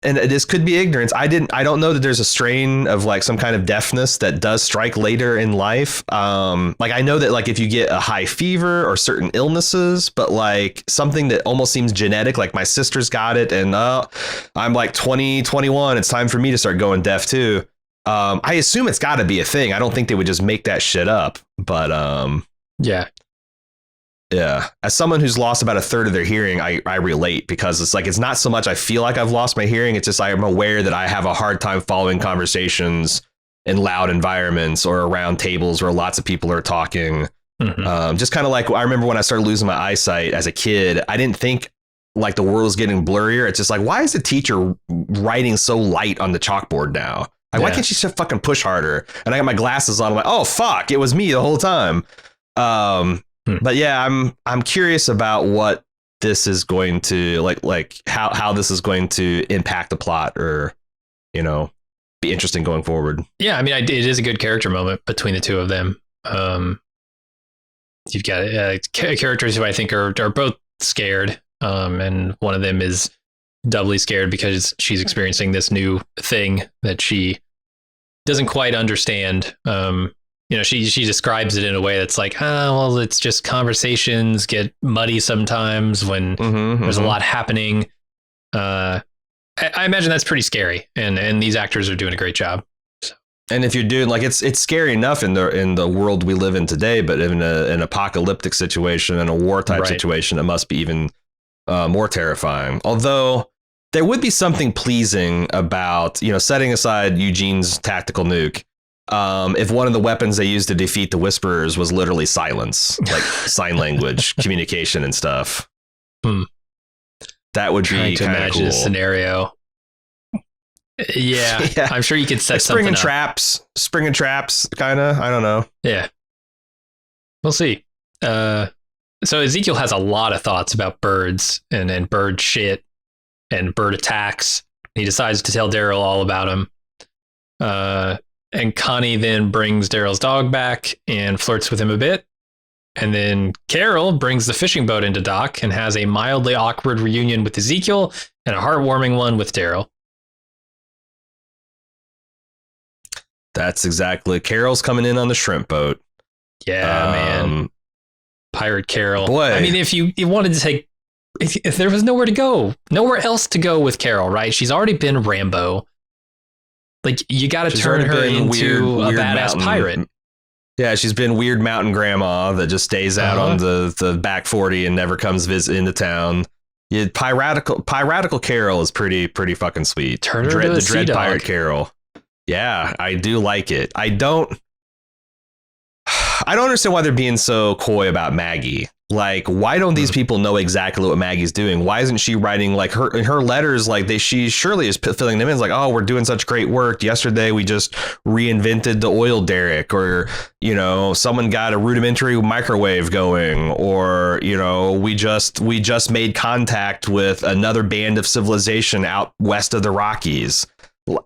and this could be ignorance. I don't know that there's a strain of like some kind of deafness that does strike later in life. Like, I know that like if you get a high fever or certain illnesses, but like something that almost seems genetic, like my sister's got it and I'm like 20, 21. It's time for me to start going deaf too. I assume it's got to be a thing. I don't think they would just make that shit up. But yeah. Yeah. As someone who's lost about a third of their hearing, I relate, because it's like, it's not so much I feel like I've lost my hearing. It's just I'm aware that I have a hard time following conversations in loud environments or around tables where lots of people are talking. Just kind of like, I remember when I started losing my eyesight as a kid, I didn't think like the world was getting blurrier. It's just like, why is the teacher writing so light on the chalkboard now? Like, why can't she just fucking push harder? And I got my glasses on. I'm like, oh, fuck, it was me the whole time. But yeah, I'm curious about what this is going to like how this is going to impact the plot, or, you know, be interesting going forward. Yeah, I mean, it is a good character moment between the two of them. You've got characters who I think are both scared, and one of them is doubly scared because she's experiencing this new thing that she doesn't quite understand. You know, she describes it in a way that's like, well, it's just conversations get muddy sometimes when there's a lot happening. I imagine that's pretty scary, and these actors are doing a great job. So. And if you're doing like, it's scary enough in the world we live in today, but in an apocalyptic situation and a war type situation, it must be even more terrifying. Although there would be something pleasing about, you know, setting aside Eugene's tactical nuke. If one of the weapons they used to defeat the Whisperers was literally silence, like sign language communication and stuff. That would be kind of cool. This scenario. Yeah, I'm sure you could set like something up. Spring and traps, kind of. I don't know. Yeah, we'll see. So Ezekiel has a lot of thoughts about birds and bird shit and bird attacks. He decides to tell Daryl all about them. And Connie then brings Daryl's dog back and flirts with him a bit. And then Carol brings the fishing boat into dock and has a mildly awkward reunion with Ezekiel and a heartwarming one with Daryl. That's exactly. Carol's coming in on the shrimp boat. Yeah, man. Pirate Carol. Boy. I mean, if you wanted to take, if there was nowhere to go, nowhere else to go with Carol, right? She's already been Rambo. Like, you got to turn her into a badass pirate. Yeah, she's been weird mountain grandma that just stays out on the back 40 and never comes visit into town. Yeah, piratical Carol is pretty fucking sweet. Turn her into a Dread Pirate Carol. Yeah, I do like it. I don't understand why they're being so coy about Maggie. Like, why don't these people know exactly what Maggie's doing? Why isn't she writing like in her letters? Like she surely is filling them in. It's like, oh, we're doing such great work. Yesterday, we just reinvented the oil derrick, or, you know, someone got a rudimentary microwave going, or, you know, we just made contact with another band of civilization out west of the Rockies.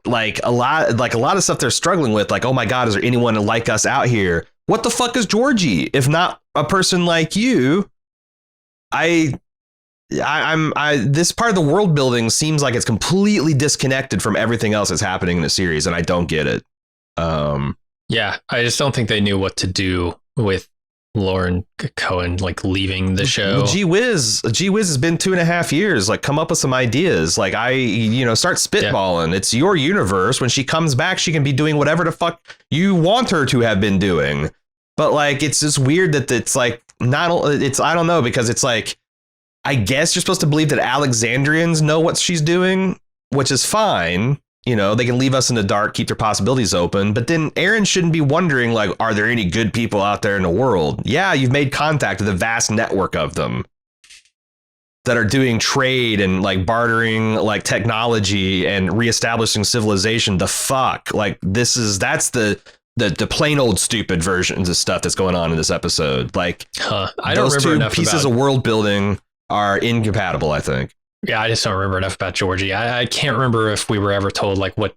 Like a lot of stuff they're struggling with. Like, oh my God, is there anyone like us out here? What the fuck is Georgie if not a person like you? This part of the world building seems like it's completely disconnected from everything else that's happening in the series, and I don't get it. Yeah, I just don't think they knew what to do with Lauren Cohen, like leaving the show. Well, gee whiz has been 2.5 years. Like, come up with some ideas. Like, start spitballing. Yeah. It's your universe. When she comes back, she can be doing whatever the fuck you want her to have been doing. But like, it's just weird that it's like I don't know, because it's like, I guess you're supposed to believe that Alexandrians know what she's doing, which is fine. They can leave us in the dark, keep their possibilities open. But then Aaron shouldn't be wondering, like, are there any good people out there in the world? Yeah, you've made contact with a vast network of them that are doing trade and like bartering, like technology and reestablishing civilization. The fuck, like that's the plain old stupid versions of stuff that's going on in this episode. Like, I don't remember enough pieces of world building are incompatible, I think. Yeah, I just don't remember enough about Georgie. I can't remember if we were ever told like what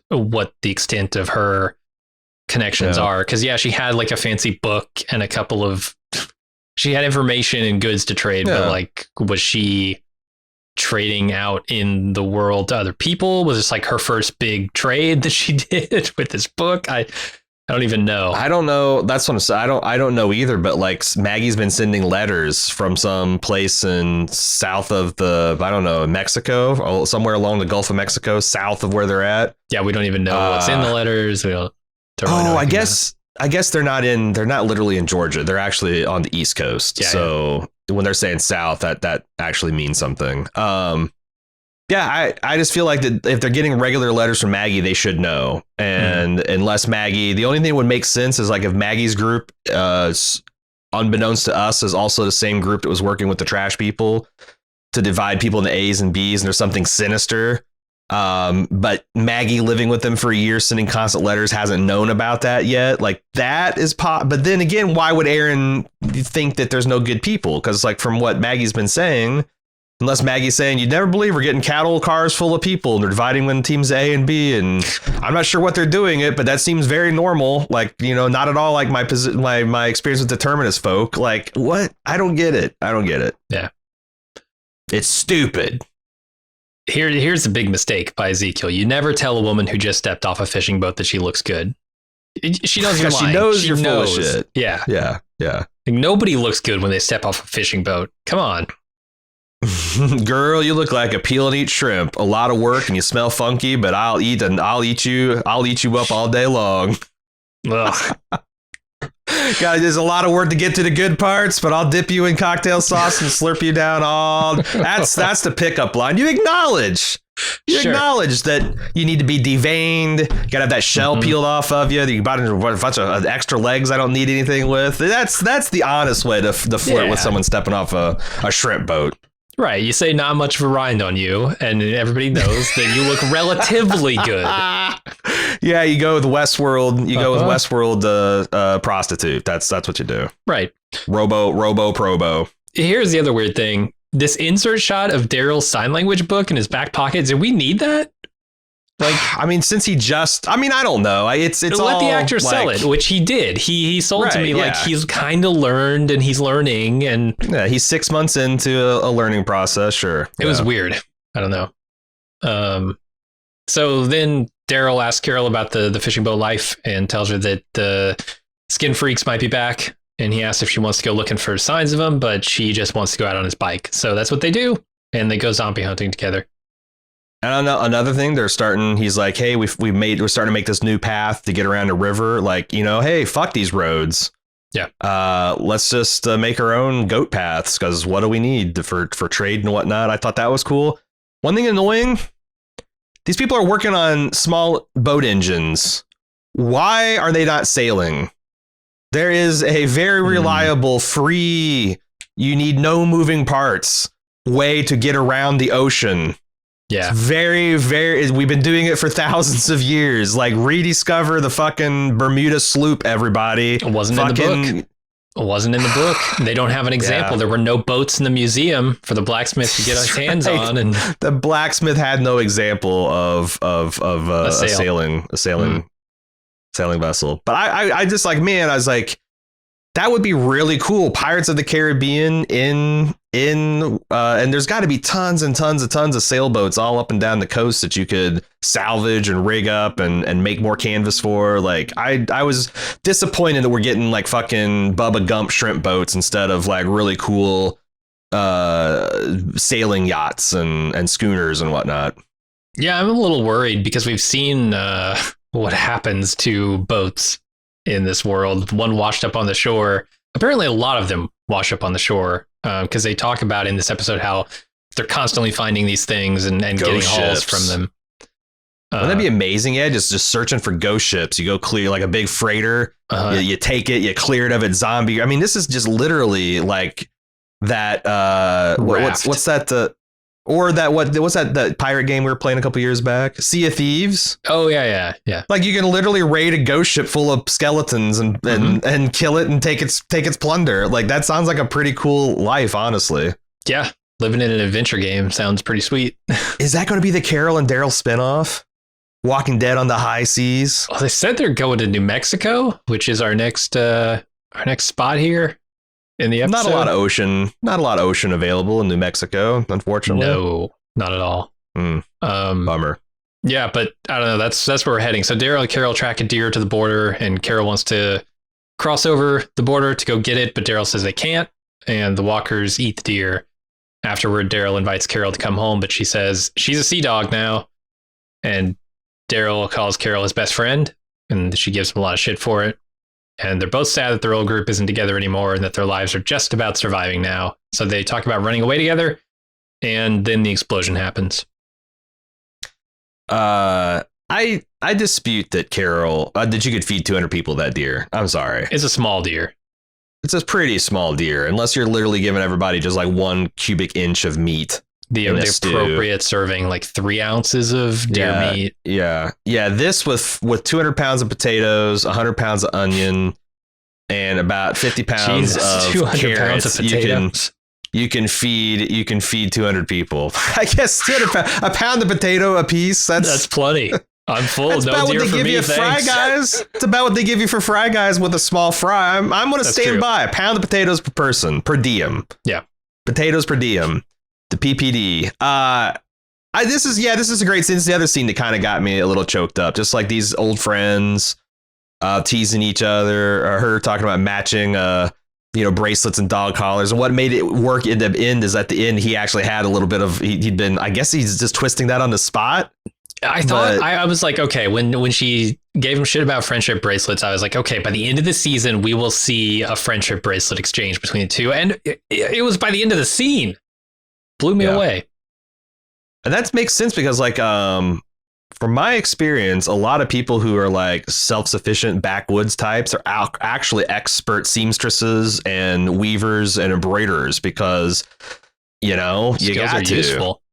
the extent of her connections are. Because she had like a fancy book and a couple of she had information and goods to trade, but like, was she trading out in the world to other people? Was this like her first big trade that she did with this book? I don't even know. I don't know. That's what I'm saying. I don't know either. But like, Maggie's been sending letters from some place in south of Mexico, or somewhere along the Gulf of Mexico, south of where they're at. Yeah, we don't even know what's in the letters. We don't really know. I guess they're not literally in Georgia. They're actually on the East Coast. Yeah, so when they're saying south, that actually means something. Yeah, I just feel like that if they're getting regular letters from Maggie, they should know. And unless Maggie, the only thing that would make sense is like if Maggie's group, unbeknownst to us, is also the same group that was working with the trash people to divide people into A's and B's, and there's something sinister. But Maggie living with them for a year, sending constant letters, hasn't known about that yet. Like, that is But then again, why would Aaron think that there's no good people? Because like, from what Maggie's been saying, unless Maggie's saying, you'd never believe we're getting cattle cars full of people and they're dividing them teams A and B. And I'm not sure what they're doing it, but that seems very normal. Like, not at all like my experience with determinist folk. Like, what? I don't get it. Yeah. It's stupid. Here's a big mistake by Ezekiel. You never tell a woman who just stepped off a fishing boat that she looks good. She knows you're lying. She knows you're full of shit. Yeah. Yeah. Yeah. Like, nobody looks good when they step off a fishing boat. Come on. Girl, you look like a peel and eat shrimp. A lot of work and you smell funky, but I'll eat you up all day long. Ugh. God, there's a lot of work to get to the good parts, but I'll dip you in cocktail sauce and slurp you down all. That's the pickup line. You acknowledge that you need to be deveined. You gotta have that shell peeled off of you. You bought a bunch of extra legs I don't need anything with. That's the honest way to flirt with someone stepping off a shrimp boat. Right. You say not much of a rind on you, and everybody knows that you look relatively good. Yeah, you go with Westworld. You go with Westworld prostitute. That's what you do. Right. Robo probo. Here's the other weird thing. This insert shot of Daryl's sign language book in his back pocket. Did we need that? Like, I mean, I don't know. It's let all the actor sell it, which he did. He sold to me like he's kind of learned and he's learning, and he's 6 months into a learning process. Sure, it was weird. I don't know. So then Daryl asks Carol about the fishing boat life and tells her that the skin freaks might be back, and he asks if she wants to go looking for signs of them, but she just wants to go out on his bike. So that's what they do, and they go zombie hunting together. And another thing, he's like, hey, we're starting to make this new path to get around a river. Like, hey, fuck these roads. Yeah. Let's just make our own goat paths, because what do we need for trade and whatnot? I thought that was cool. One thing annoying, these people are working on small boat engines. Why are they not sailing? There is a very reliable, free, you need no moving parts way to get around the ocean. Yeah. Very, very. We've been doing it for thousands of years. Like, rediscover the fucking Bermuda sloop, everybody. It wasn't in the book. It wasn't in the book. They don't have an example. Yeah. There were no boats in the museum for the blacksmith to get his hands on. And the blacksmith had no example of a sailing vessel. But I just like, man, I was like, that would be really cool. Pirates of the Caribbean in in and there's got to be tons of sailboats all up and down the coast that you could salvage and rig up and make more canvas for. Like I was disappointed that we're getting like fucking Bubba Gump shrimp boats instead of like really cool sailing yachts and schooners and whatnot. Yeah, I'm a little worried because we've seen what happens to boats in this world. One washed up on the shore. Apparently a lot of them wash up on the shore because they talk about in this episode how they're constantly finding these things and getting hauls from them. Wouldn't that be amazing? Yeah, just searching for ghost ships. You go clear like a big freighter. You take it, you clear it of its zombie. I mean, this is just literally like that. What's that? Or that what's that pirate game we were playing a couple years back? Sea of Thieves. Oh yeah. Like you can literally raid a ghost ship full of skeletons and kill it and take its plunder. Like that sounds like a pretty cool life, honestly. Yeah, living in an adventure game sounds pretty sweet. Is that going to be the Carol and Daryl spinoff? Walking Dead on the High Seas. Well, they said they're going to New Mexico, which is our next spot here. In the episode. Not a lot of ocean available in New Mexico, unfortunately. No, not at all. Bummer. Yeah, but I don't know. That's where we're heading. So Daryl and Carol track a deer to the border, and Carol wants to cross over the border to go get it, but Daryl says they can't, and the walkers eat the deer. Afterward, Daryl invites Carol to come home, but she says she's a sea dog now, and Daryl calls Carol his best friend, and she gives him a lot of shit for it. And they're both sad that their old group isn't together anymore and that their lives are just about surviving now. So they talk about running away together, and then the explosion happens. I dispute that Carol that you could feed 200 people that deer. I'm sorry. It's a small deer. It's a pretty small deer, unless you're literally giving everybody just like 1 cubic inch of meat. The appropriate serving, like 3 ounces of deer meat. Yeah. This with 200 pounds of potatoes, 100 pounds of onion, and about 50 pounds of 200 carrots. Pounds of potatoes. You can feed 200 people. I guess 200 a pound of potato a piece. That's plenty. I'm full. That's no about deer what they for give me, you, thanks. Fry Guys. It's about what they give you for Fry Guys with a small fry. I'm going to stand by a pound of potatoes per person per diem. Yeah, potatoes per diem. The PPD. This is a great scene. This is the other scene that kind of got me a little choked up. Just like these old friends teasing each other, or her talking about matching bracelets and dog collars. And what made it work in the end is at the end he actually had a little bit of he'd been, I guess he's just twisting that on the spot. I thought I was like, okay, when she gave him shit about friendship bracelets, I was like, okay, by the end of the season we will see a friendship bracelet exchange between the two. And it was by the end of the scene. Blew me away. And that makes sense because like from my experience, a lot of people who are like self-sufficient backwoods types are actually expert seamstresses and weavers and embroiderers because you got to. Useful.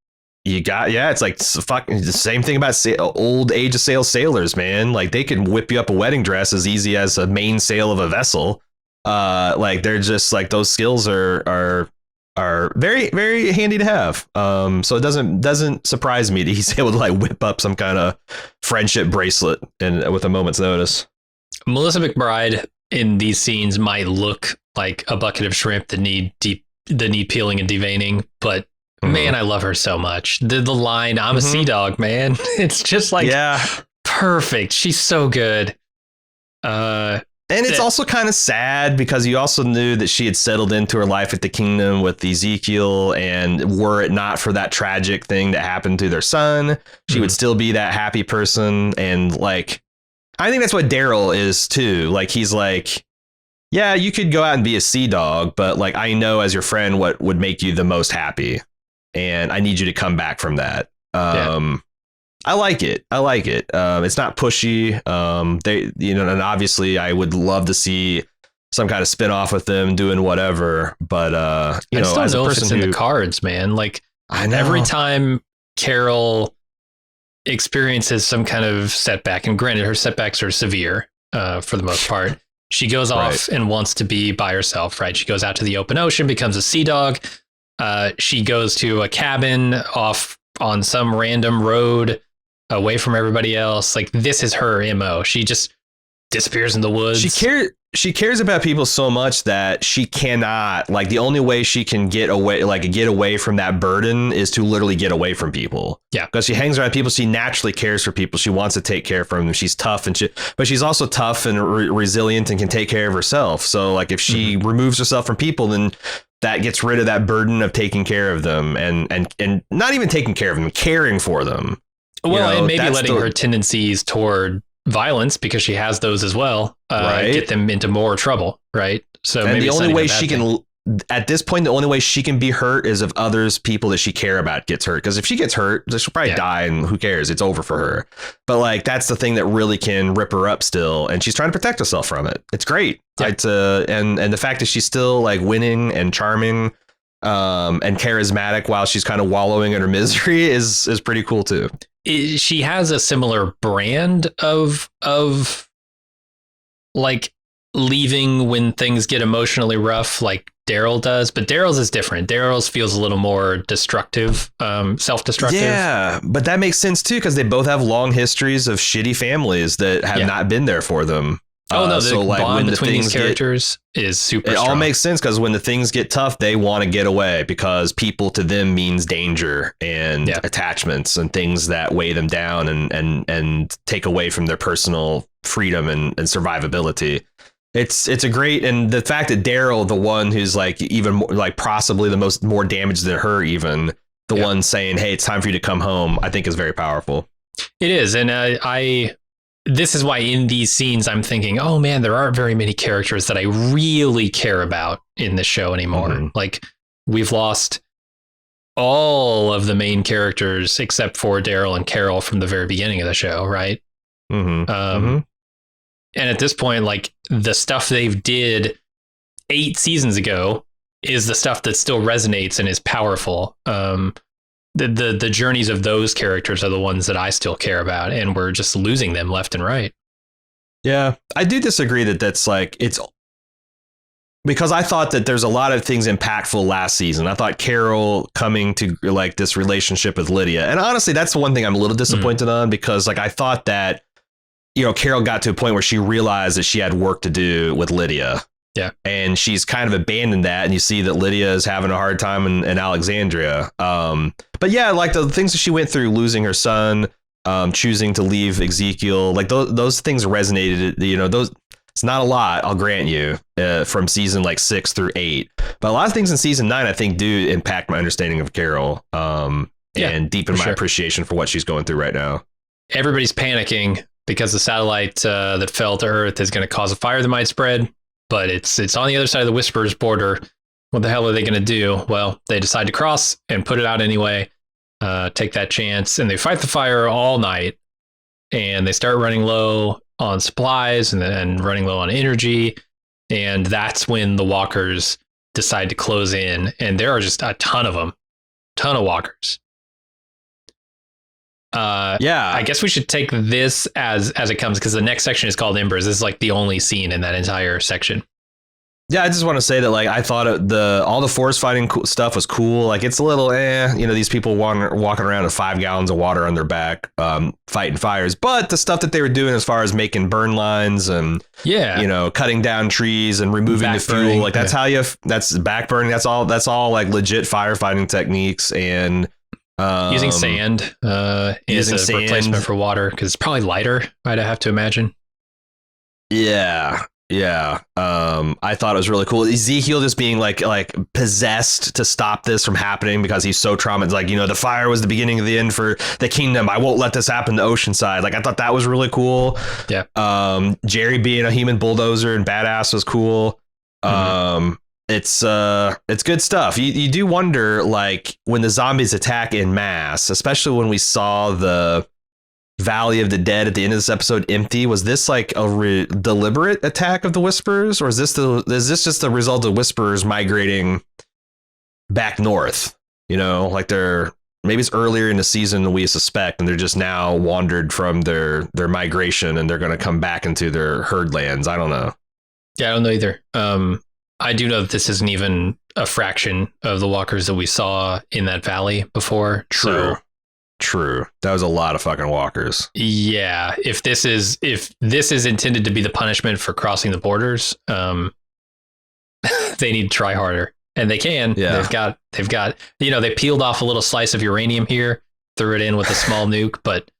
It's like fucking the same thing about old age of sail sailors, man. Like they can whip you up a wedding dress as easy as a mainsail of a vessel. Like they're just like those skills are very, very handy to have. So it doesn't surprise me that he's able to like whip up some kind of friendship bracelet and with a moment's notice. Melissa McBride in these scenes might look like a bucket of shrimp that need peeling and deveining, but man, I love her so much. The line, I'm a sea dog, man. It's just like perfect. She's so good. And it's also kind of sad because you also knew that she had settled into her life at the kingdom with Ezekiel, and were it not for that tragic thing that happened to their son, she would still be that happy person. And like, I think that's what Daryl is too. Like, he's like, yeah, you could go out and be a sea dog, but like, I know as your friend what would make you the most happy, and I need you to come back from that. I like it. It's not pushy. And obviously I would love to see some kind of spin-off with them doing whatever. But, I just don't know if it's in the cards, man. Like, I know. Every time Carol experiences some kind of setback, and granted, her setbacks are severe for the most part, she goes off and wants to be by herself, right? She goes out to the open ocean, becomes a sea dog. She goes to a cabin off on some random road away from everybody else. Like, this is her MO. She just disappears in the woods. She cares about people so much that she cannot, like, the only way she can get away from that burden is to literally get away from people. Yeah. Because she hangs around people. She naturally cares for people. She wants to take care of them. She's tough but she's also tough and resilient and can take care of herself. So like if she removes herself from people, then that gets rid of that burden of taking care of them and not even taking care of them, caring for them. Well, and maybe letting her tendencies toward violence, because she has those as well, get them into more trouble, right? So and maybe the only way she can, at this point, the only way she can be hurt is if people that she care about gets hurt. Because if she gets hurt, she'll probably die, and who cares? It's over for her. But like that's the thing that really can rip her up still, and she's trying to protect herself from it. It's great. Yeah. It's and the fact that she's still like winning and charming, and charismatic while she's kind of wallowing in her misery is pretty cool too. She has a similar brand of like leaving when things get emotionally rough, like Daryl does, but Daryl's is different. Daryl's feels a little more destructive, self-destructive. Yeah, but that makes sense too, because they both have long histories of shitty families that have not been there for them. Oh no, the bond between these characters is super strong. It all makes sense because when the things get tough, they want to get away because people to them means danger and attachments and things that weigh them down and take away from their personal freedom and survivability. It's a great, and the fact that Daryl, the one who's like even more, like possibly the more damaged than her, even the one saying, "Hey, it's time for you to come home," I think is very powerful. It is, and this is why in these scenes I'm thinking, oh man, there aren't very many characters that I really care about in this show anymore. Mm-hmm. Like we've lost all of the main characters except for Daryl and Carol from the very beginning of the show, right? Mm-hmm. And at this point, like the stuff they've did 8 seasons ago is the stuff that still resonates and is powerful. The journeys of those characters are the ones that I still care about, and we're just losing them left and right. Yeah, I do disagree that's like it's because I thought that there's a lot of things impactful last season. I thought Carol coming to like this relationship with Lydia, and honestly, that's the one thing I'm a little disappointed on, because like I thought that, you know, Carol got to a point where she realized that she had work to do with Lydia. Yeah. And she's kind of abandoned that. And you see that Lydia is having a hard time in Alexandria. But yeah, like the things that she went through, losing her son, choosing to leave Ezekiel, like those things resonated, you know, it's not a lot, I'll grant you, from season like 6 through 8. But a lot of things in season 9, I think, do impact my understanding of Carol and deepen my appreciation for what she's going through right now. Everybody's panicking because the satellite that fell to Earth is going to cause a fire that might spread. But it's on the other side of the Whisperers border. What the hell are they going to do? Well, they decide to cross and put it out anyway. Take that chance. And they fight the fire all night. And they start running low on supplies and then running low on energy. And that's when the walkers decide to close in. And there are just a ton of them. Ton of walkers. I guess we should take this as it comes, because the next section is called Embers. This is like the only scene in that entire section. Yeah, I just want to say that like I thought all the forest fighting stuff was cool. Like it's a little you know, these people walking around with 5 gallons of water on their back, fighting fires. But the stuff that they were doing as far as making burn lines and you know, cutting down trees and removing the fuel, like that's how that's back burning. That's all like legit firefighting techniques. And using sand is a replacement for water because it's probably lighter, I'd have to imagine. Yeah. I thought it was really cool. Ezekiel just being like possessed to stop this from happening because he's so traumatized. Like, you know, the fire was the beginning of the end for the kingdom. I won't let this happen to Oceanside. Like, I thought that was really cool. Yeah. Jerry being a human bulldozer and badass was cool. It's good stuff. You do wonder, like, when the zombies attack in mass, especially when we saw the Valley of the Dead at the end of this episode empty, was this like a deliberate attack of the Whisperers, or is this just the result of Whisperers migrating back north? You know, like maybe it's earlier in the season than we suspect, and they're just now wandered from their migration and they're going to come back into their herd lands. I don't know. Yeah, I don't know either. I do know that this isn't even a fraction of the walkers that we saw in that valley before. True. True. That was a lot of fucking walkers. Yeah. If this is intended to be the punishment for crossing the borders, they need to try harder. And they can. Yeah. They've got, they peeled off a little slice of uranium here, threw it in with a small nuke, but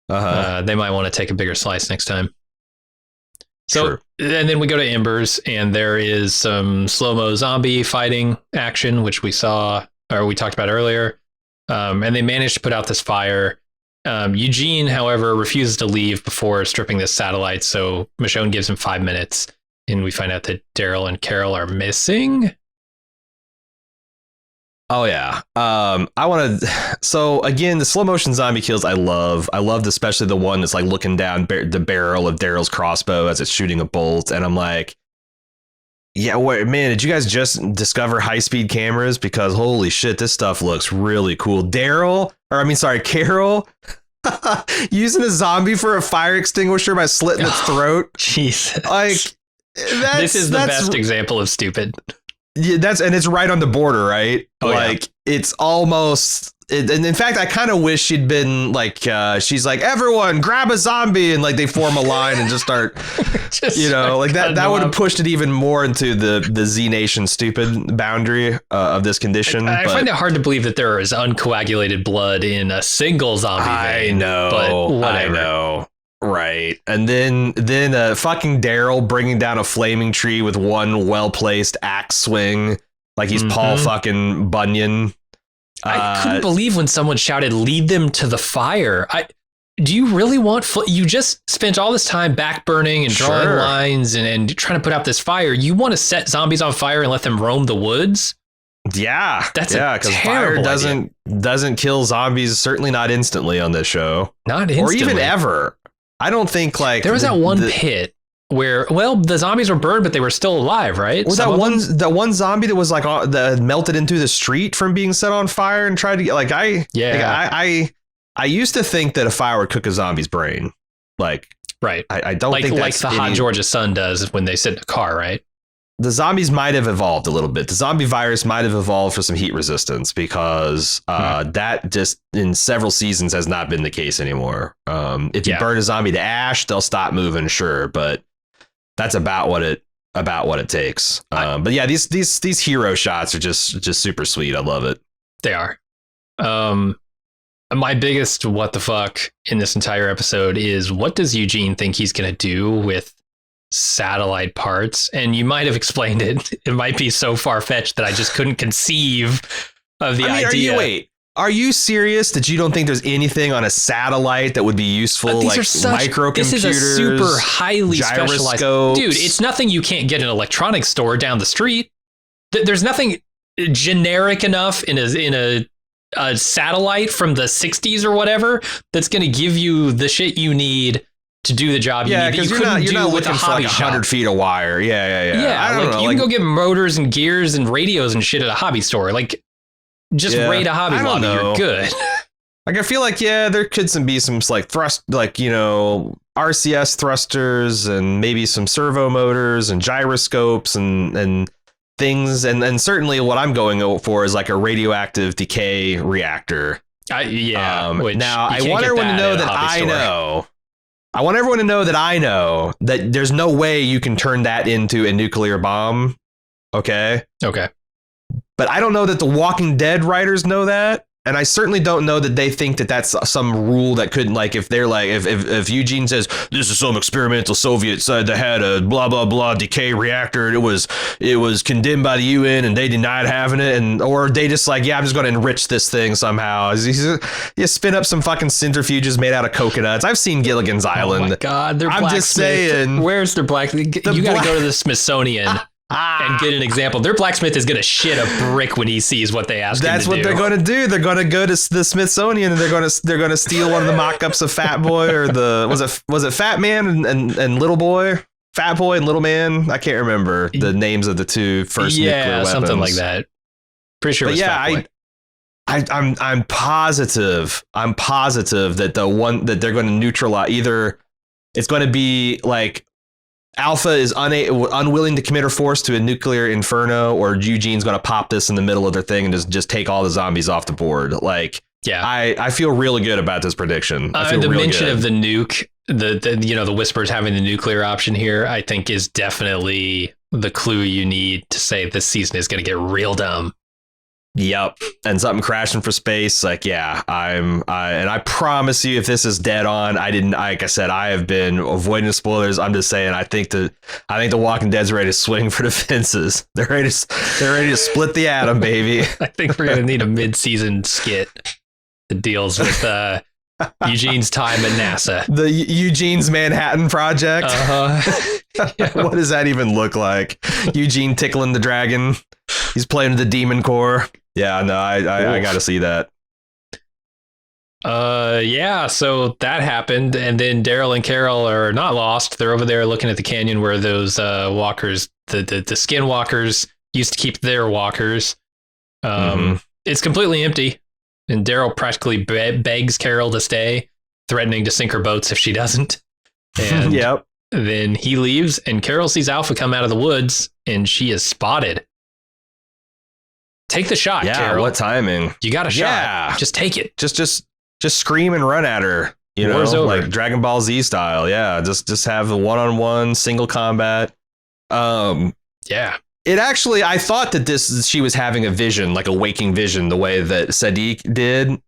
they might want to take a bigger slice next time. So, sure. And then we go to Embers, and there is some slow-mo zombie fighting action, which we talked about earlier. And they managed to put out this fire. Eugene, however, refuses to leave before stripping this satellite. So Michonne gives him 5 minutes, and we find out that Daryl and Carol are missing. Oh yeah. So again, the slow motion zombie kills I loved especially the one that's like looking down the barrel of Daryl's crossbow as it's shooting a bolt, and I'm like, yeah, man, did you guys just discover high speed cameras? Because holy shit, this stuff looks really cool. Carol using a zombie for a fire extinguisher by slitting its throat. Jesus. Like this is the best example of stupid. Yeah, and it's right on the border, right? Oh, like it's almost. And in fact, I kind of wish she'd been like, she's like, everyone grab a zombie, and like they form a line and just start, like that would have pushed it even more into the Z Nation stupid boundary of this condition. I find it hard to believe that there is uncoagulated blood in a single zombie vein. I know, but whatever. I know. Right. And then fucking Daryl bringing down a flaming tree with one well-placed axe swing like he's Paul fucking Bunyan. I couldn't believe when someone shouted, lead them to the fire. Do you really want... You just spent all this time backburning and drawing lines and trying to put out this fire. You want to set zombies on fire and let them roam the woods? Yeah. Because fire doesn't kill zombies, certainly not instantly on this show. Not instantly. Or even ever. I don't think like there was that one pit where, the zombies were burned, but they were still alive, right? Was that one zombie that was like that melted into the street from being set on fire and tried to get I used to think that a fire would cook a zombie's brain. Like, right. I don't think that's like the Hot Georgia sun does when they sit in a car, right? The zombies might have evolved a little bit. The zombie virus might have evolved for some heat resistance because that just in several seasons has not been the case anymore. If you burn a zombie to ash, they'll stop moving, sure, but that's about what it takes. But yeah, these hero shots are just super sweet. I love it. They are. My biggest what the fuck in this entire episode is, what does Eugene think he's going to do with satellite parts? And you might have explained it. It might be so far-fetched that I just couldn't conceive of the idea. Are you serious that you don't think there's anything on a satellite that would be useful? Like microcomputers, this is a super highly specialized, dude. It's nothing you can't get in an electronics store down the street. There's nothing generic enough in a satellite from the 60s or whatever that's going to give you the shit you need to do the job you need. Because you're not looking for like 100 feet of wire. Yeah. I don't know. You can go get motors and gears and radios and shit at a hobby store. Like, just raid a Hobby Lobby. You're good. Like, I feel like, there could be some like thrust, like, RCS thrusters and maybe some servo motors and gyroscopes and things. And certainly what I'm going for is like a radioactive decay reactor. Now I want everyone to know that I know. I want everyone to know that I know that there's no way you can turn that into a nuclear bomb. Okay. But I don't know that the Walking Dead writers know that. And I certainly don't know that they think that that's some rule that couldn't, like, if they're like, if Eugene says this is some experimental Soviet side that had a blah, blah, blah decay reactor, and it was condemned by the UN and they denied having it. Or they just like, I'm just going to enrich this thing somehow. You spin up some fucking centrifuges made out of coconuts. I've seen Gilligan's Island. Oh my God. I'm just saying. Where's their black? You got to go to the Smithsonian. And get an example. Their blacksmith is going to shit a brick when he sees what they ask him to do. That's what they're going to do. They're going to go to the Smithsonian and they're going to steal one of the mock-ups of Fat Boy or was it Fat Man and Little Boy? Fat Boy and Little Man? I can't remember the names of the two first nuclear weapons. Something like that. Pretty sure it was Fat Boy. I'm positive that the one that they're going to neutralize, either it's going to be like Alpha is unwilling to commit her force to a nuclear inferno, or Eugene's going to pop this in the middle of their thing and just take all the zombies off the board. Like, Yeah. I feel really good about this prediction. I feel the really mention good. of the nuke, the whispers having the nuclear option here, I think is definitely the clue you need to say this season is going to get real dumb. Yep. And something crashing for space. Like, yeah, and I promise you, if this is dead on, like I said, I have been avoiding spoilers. I'm just saying, I think the Walking Dead's ready to swing for the fences. They're ready to split the atom, baby. I think we're going to need a mid-season skit that deals with Eugene's time at NASA. The Eugene's Manhattan Project. Yeah. What does that even look like? Eugene tickling the dragon. He's playing the Demon Core. Yeah, no, I got to see that. Yeah, so that happened, and then Daryl and Carol are not lost. They're over there looking at the canyon where those walkers, the skinwalkers, used to keep their walkers. It's completely empty, and Daryl practically begs Carol to stay, threatening to sink her boats if she doesn't. And yep. Then he leaves, and Carol sees Alpha come out of the woods, and she is spotted. Take the shot, Carol. What timing? You got a shot. Yeah. Just take it. Just scream and run at her. War's over. Like Dragon Ball Z style. Yeah. Just have a one-on-one single combat. Yeah. It actually, I thought that she was having a vision, like a waking vision, the way that Sadiq did.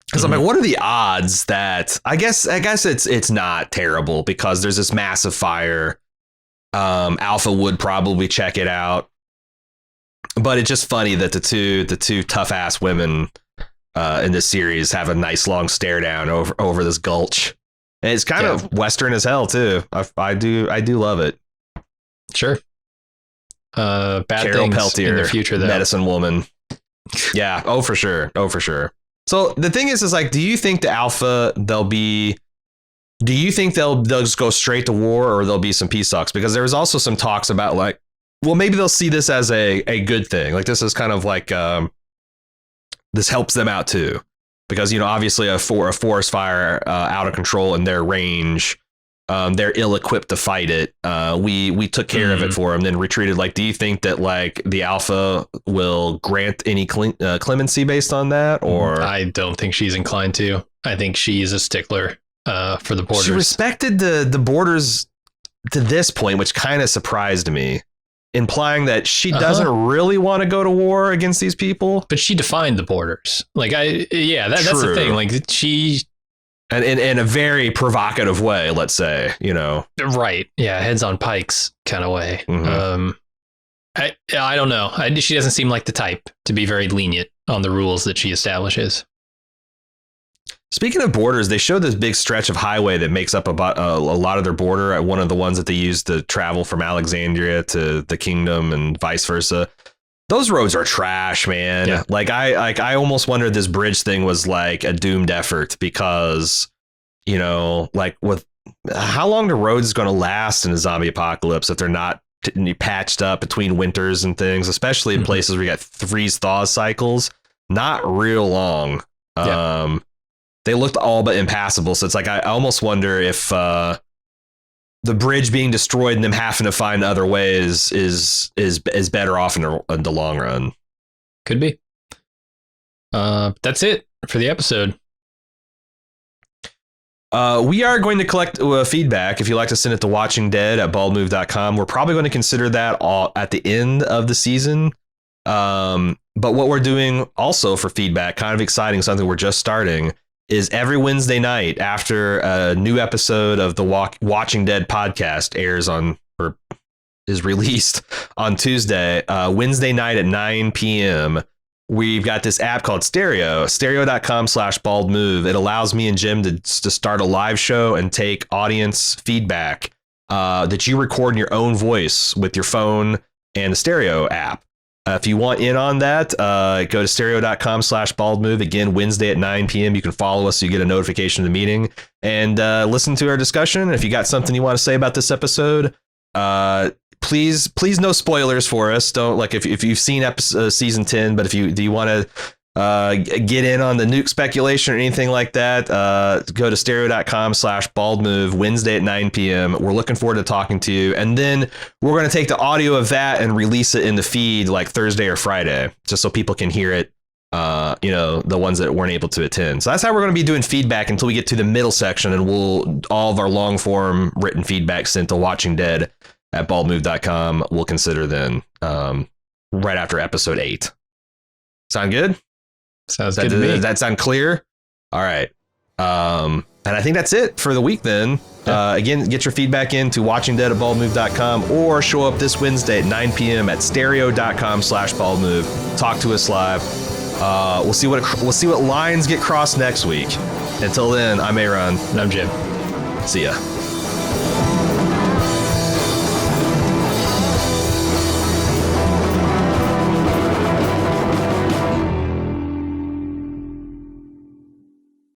Because I'm like, what are the odds that I guess it's not terrible because there's this massive fire. Alpha would probably check it out. But it's just funny that the two tough ass women in this series have a nice long stare down over this gulch. And it's kind of Western as hell too. I do love it. Sure. Bad Carol things Peltier, in the future though. Medicine Woman. Yeah. Oh, for sure. So the thing is like, do you think the Alpha they'll just go straight to war, or there'll be some peace talks? Because there was also some talks about like, well, maybe they'll see this as a good thing. Like this is kind of like this helps them out too, because obviously a forest fire out of control in their range, they're ill equipped to fight it. We took care of it for them, then retreated. Like, do you think that like the Alpha will grant any clemency based on that, or? I don't think she's inclined to. I think she's a stickler for the borders. She respected the borders to this point, which kind of surprised me. Implying that she doesn't really want to go to war against these people. But she defined the borders. Like, that's the thing. Like, she... And in a very provocative way, let's say, Right. Yeah, heads on pikes kind of way. I don't know. She doesn't seem like the type to be very lenient on the rules that she establishes. Speaking of borders, they showed this big stretch of highway that makes up about a lot of their border. One of the ones that they use to travel from Alexandria to the kingdom and vice versa. Those roads are trash, man. Yeah. Like I almost wondered this bridge thing was like a doomed effort because, like with how long the roads going to last in a zombie apocalypse if they're not patched up between winters and things, especially in places where you got freeze thaw cycles. Not real long. Yeah. They looked all but impassable. So it's like I almost wonder if the bridge being destroyed and them having to find other ways is better off in the long run. Could be. That's it for the episode. We are going to collect feedback. If you'd like to send it to watchingdead@baldmove.com. We're probably going to consider that all at the end of the season. But what we're doing also for feedback, kind of exciting, something we're just starting, is every Wednesday night after a new episode of the Watching Dead podcast airs on or is released on Tuesday, Wednesday night at 9 p.m. We've got this app called stereo.com/baldmove. It allows me and Jim to start a live show and take audience feedback that you record in your own voice with your phone and the Stereo app. If you want in on that, go to stereo.com/baldmove. Again, Wednesday at 9 p.m. You can follow us so you get a notification of the meeting and listen to our discussion. And if you got something you want to say about this episode, please no spoilers for us. Don't like if you've seen season 10, but do you want to get in on the nuke speculation or anything like that, go to stereo.com/baldmove Wednesday at 9 p.m. We're looking forward to talking to you. And then we're going to take the audio of that and release it in the feed like Thursday or Friday, just so people can hear it the ones that weren't able to attend. So that's how we're going to be doing feedback until we get to the middle section, and all of our long form written feedback sent to watchingdead@baldmove.com. We'll consider then right after episode 8. Sound good? Sounds good to me. Does that sound clear? All right. And I think that's it for the week then. Yeah. Again, get your feedback in to watchingdead@baldmove.com or show up this Wednesday at 9 p.m. at stereo.com/baldmove. Talk to us live. We'll see what lines get crossed next week. Until then, I'm Aaron. And I'm Jim. See ya.